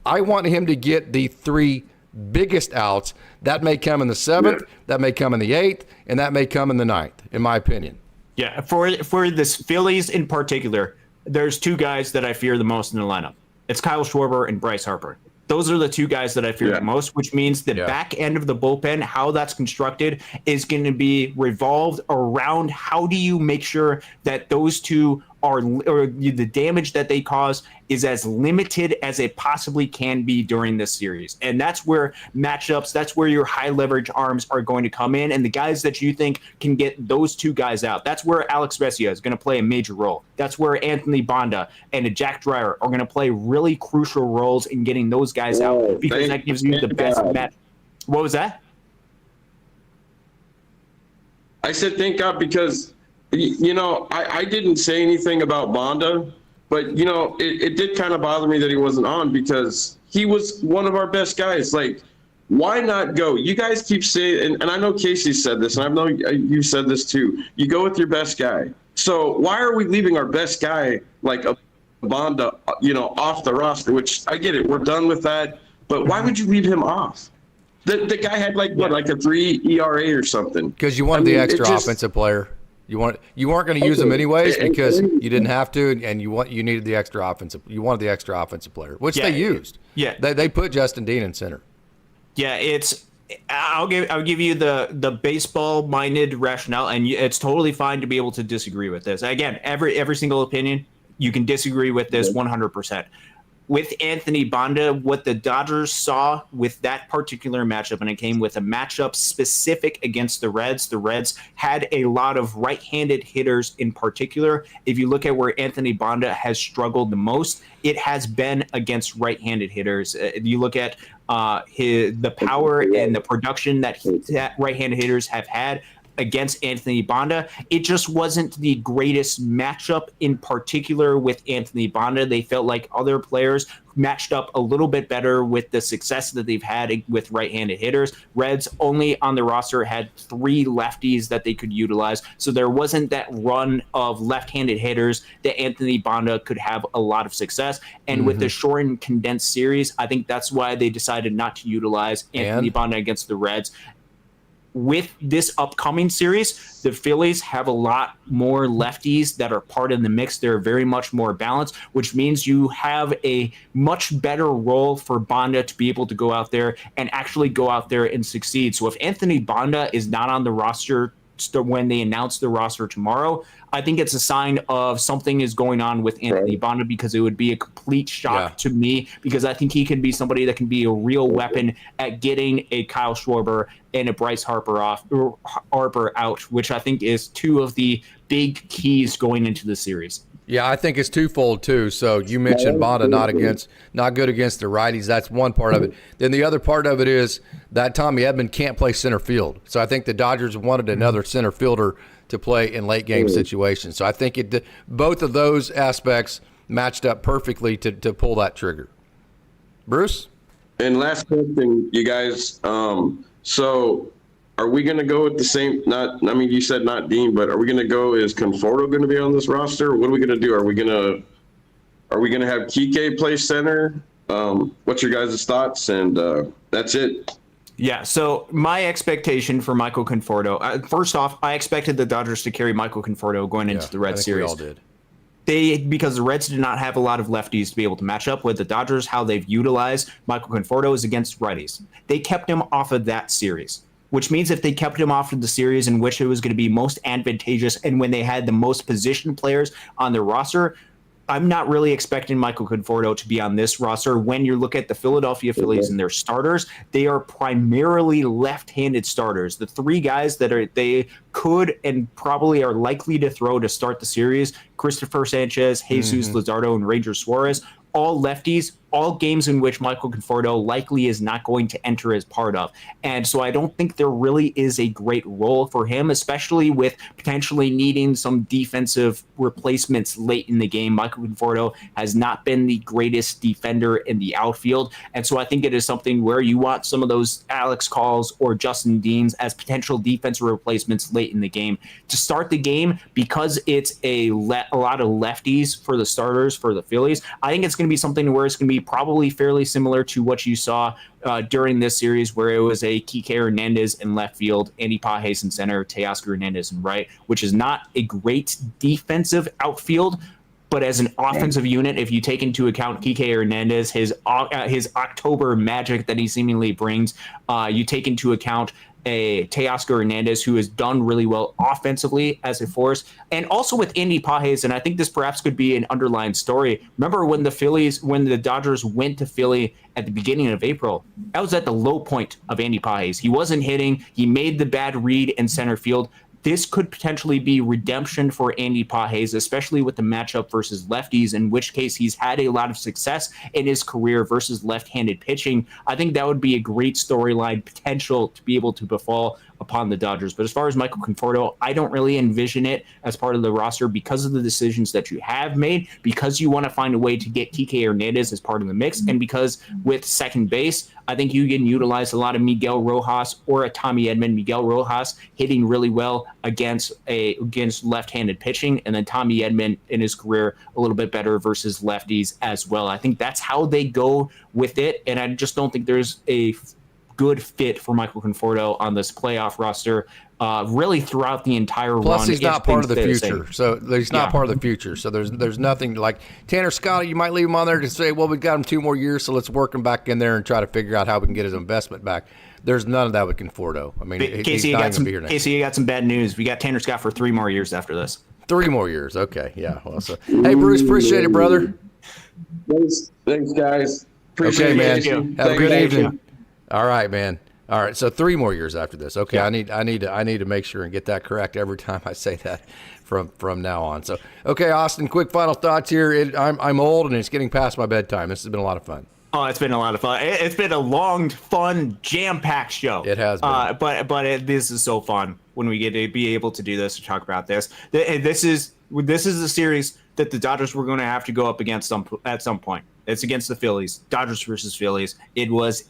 A: I want him to get the 3 biggest outs. That may come in the 7th, that may come in the 8th, and that may come in the 9th, in my opinion.
B: Yeah, for this Phillies in particular, there's 2 guys that I fear the most in the lineup. It's Kyle Schwarber and Bryce Harper. Those are the 2 guys that I fear the most, which means the back end of the bullpen, how that's constructed, is going to be revolved around how do you make sure that those 2 or the damage that they cause is as limited as it possibly can be during this series. And that's where matchups, that's where your high leverage arms are going to come in. And the guys that you think can get those 2 guys out, that's where Alex Vesia is going to play a major role. That's where Anthony Bonda and Jack Dreyer are going to play really crucial roles in getting those guys out because that gives you the best match. What was that?
C: I said thank God because I didn't say anything about Bonda, but, it did kind of bother me that he wasn't on because he was one of our best guys. Like, why not go? You guys keep saying, and I know Casey said this, and I know you said this too. You go with your best guy. So why are we leaving our best guy, like a Bonda, off the roster, which I get it. We're done with that. But why would you leave him off? The guy had like a 3 ERA or something.
A: Because you wanted the extra offensive player. You weren't going to use him anyways because you didn't have to, and you needed the extra offensive. You wanted the extra offensive player, which they used. Yeah, they put Justin Dean in center.
B: Yeah, I'll give you the baseball minded rationale, and it's totally fine to be able to disagree with this. Again, every single opinion you can disagree with this 100%. with Anthony Banda, what the Dodgers saw with that particular matchup, and it came with a matchup specific against the Reds. The Reds had a lot of right-handed hitters in particular. If you look at where Anthony Banda has struggled the most, it has been against right-handed hitters. If you look at the power and the production that right-handed hitters have had against Anthony Banda, it just wasn't the greatest matchup in particular with Anthony Banda. They felt like other players matched up a little bit better with the success that they've had with right-handed hitters. Reds only on the roster had 3 lefties that they could utilize, so there wasn't that run of left-handed hitters that Anthony Banda could have a lot of success. And with the shortened condensed series, I think that's why they decided not to utilize Anthony Banda against the Reds. With this upcoming series, the Phillies have a lot more lefties that are part of the mix. They're very much more balanced, which means you have a much better role for Banda to be able to go out there and actually go out there and succeed. So if Anthony Banda is not on the roster when they announce the roster tomorrow, I think it's a sign of something is going on with Anthony Banda, because it would be a complete shock to me, because I think he can be somebody that can be a real weapon at getting a Kyle Schwarber and a Bryce Harper out, which I think is 2 of the big keys going into the series.
A: Yeah, I think it's twofold too. So you mentioned Banda not good against the righties. That's one part of it. Then the other part of it is that Tommy Edman can't play center field. So I think the Dodgers wanted another center fielder to play in late game situations. So I think both of those aspects matched up perfectly to pull that trigger. Bruce?
C: And last question, you guys. So are we going to go with the same, you said not Dean, but are we going to go, is Conforto going to be on this roster? What are we going to do? Are we going to have Kike play center? What's your guys' thoughts? And that's it.
B: Yeah, so my expectation for Michael Conforto, first off, I expected the Dodgers to carry Michael Conforto going into the Red Series.
A: We all did.
B: Because the Reds did not have a lot of lefties to be able to match up with the Dodgers. How they've utilized Michael Conforto is against righties. They kept him off of that series, which means if they kept him off of the series in which it was going to be most advantageous and when they had the most positioned players on their roster, I'm not really expecting Michael Conforto to be on this roster. When you look at the Philadelphia Phillies and their starters, they are primarily left-handed starters. The 3 guys that they could and probably are likely to throw to start the series, Christopher Sanchez, Jesus Luzardo, and Ranger Suarez, all lefties, all games in which Michael Conforto likely is not going to enter as part of. And so I don't think there really is a great role for him, especially with potentially needing some defensive replacements late in the game. Michael Conforto has not been the greatest defender in the outfield. And so I think it is something where you want some of those Alex Calls or Justin Deans as potential defensive replacements late in the game. To start the game, because it's a lot of lefties for the starters for the Phillies, I think it's going to be something where it's going to be probably fairly similar to what you saw during this series, where it was a Kike Hernandez in left field, Andy Pages in center, Teoscar Hernandez in right, which is not a great defensive outfield, but as an offensive unit, if you take into account Kike Hernandez, his October magic that he seemingly brings, you take into account a Teoscar Hernandez who has done really well offensively as a force, and also with Andy Pages, and I think this perhaps could be an underlying story. Remember when the Dodgers went to Philly at the beginning of April, that was at the low point of Andy Pages. He wasn't hitting. He made the bad read in center field. This could potentially be redemption for Andy Pages, especially with the matchup versus lefties, in which case he's had a lot of success in his career versus left-handed pitching. I think that would be a great storyline potential to be able to befall upon the Dodgers. But as far as Michael Conforto, I don't really envision it as part of the roster because of the decisions that you have made, because you want to find a way to get Kike Hernandez as part of the mix, and because with second base, I think you can utilize a lot of Miguel Rojas or a Tommy Edman. Miguel Rojas hitting really well against left-handed pitching, and then Tommy Edman in his career a little bit better versus lefties as well. I think that's how they go with it, and I just don't think there's a good fit for Michael Conforto on this playoff roster really throughout the entire run.
A: Plus, he's not part of the future. So he's not part of the future. So there's nothing like Tanner Scott. You might leave him on there to say, well, we've got him 2 more years, so let's work him back in there and try to figure out how we can get his investment back. There's none of that with Conforto. I mean,
B: Casey, you got some bad news. We got Tanner Scott for 3 more years after this.
A: 3 more years. Okay. Yeah. Well, so, hey, Bruce, appreciate it, brother.
C: Thanks, guys. Appreciate
A: Okay,
C: it,
A: man.
C: Jason.
A: Have a good
C: Thank you.
A: evening. All right, man. All right, so 3 more years after this. Okay,
B: Yeah.
A: I need to make sure and get that correct every time I say that from now on. So, okay, Austin, quick final thoughts here. I'm old and it's getting past my bedtime. This has been a lot of fun.
B: Oh, it's been a lot of fun. It's been a long, fun, jam-packed show.
A: It has been.
B: This is so fun when we get to be able to do this, to talk about this. This is a series that the Dodgers were going to have to go up against at some point. It's against the Phillies. Dodgers versus Phillies. It was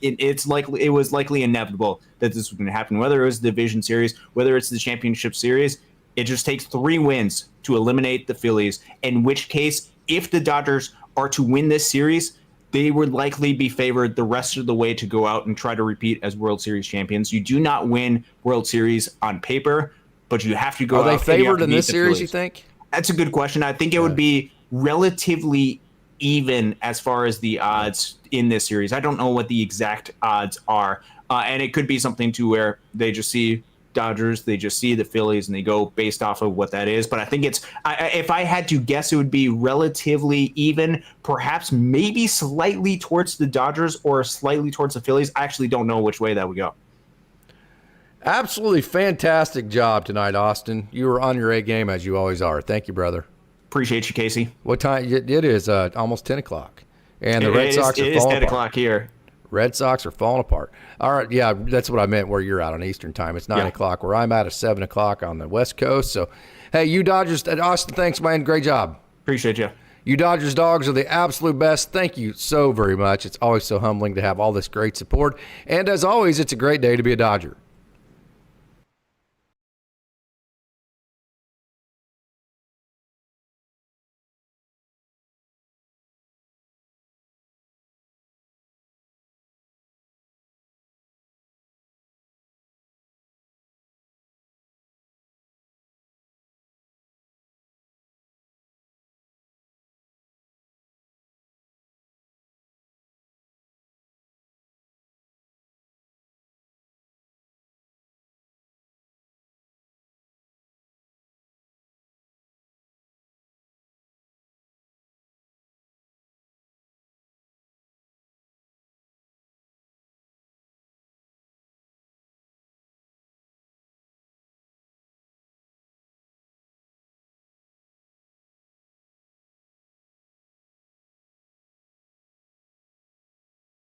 B: likely inevitable that this was going to happen. Whether it was the division series, whether it's the championship series, it just takes 3 wins to eliminate the Phillies. In which case, if the Dodgers are to win this series, they would likely be favored the rest of the way to go out and try to repeat as World Series champions. You do not win World Series on paper, but you have to go out.
A: Are they
B: and you have
A: favored
B: to
A: in
B: beat
A: this
B: the
A: series,
B: Phillies.
A: you think?
B: That's a good question. I think it would be relatively even as far as the odds in this series. I don't know what the exact odds are. And it could be something to where they just see Dodgers, they just see the Phillies, and they go based off of what that is. But I think if I had to guess, it would be relatively even, perhaps maybe slightly towards the Dodgers or slightly towards the Phillies. I actually don't know which way that would go.
A: Absolutely fantastic job tonight, Austin. You were on your A game as you always are. Thank you, brother.
B: Appreciate you, Casey.
A: What time? It is almost 10 o'clock. And the Red Sox are falling apart.
B: It is 10 o'clock here.
A: Red Sox are falling apart. All right, yeah, that's what I meant where you're at on Eastern time. It's 9 o'clock where I'm at 7 o'clock on the West Coast. So, hey, you Dodgers, Austin, thanks, man. Great job.
B: Appreciate you.
A: You Dodgers dogs are the absolute best. Thank you so very much. It's always so humbling to have all this great support. And as always, it's a great day to be a Dodger.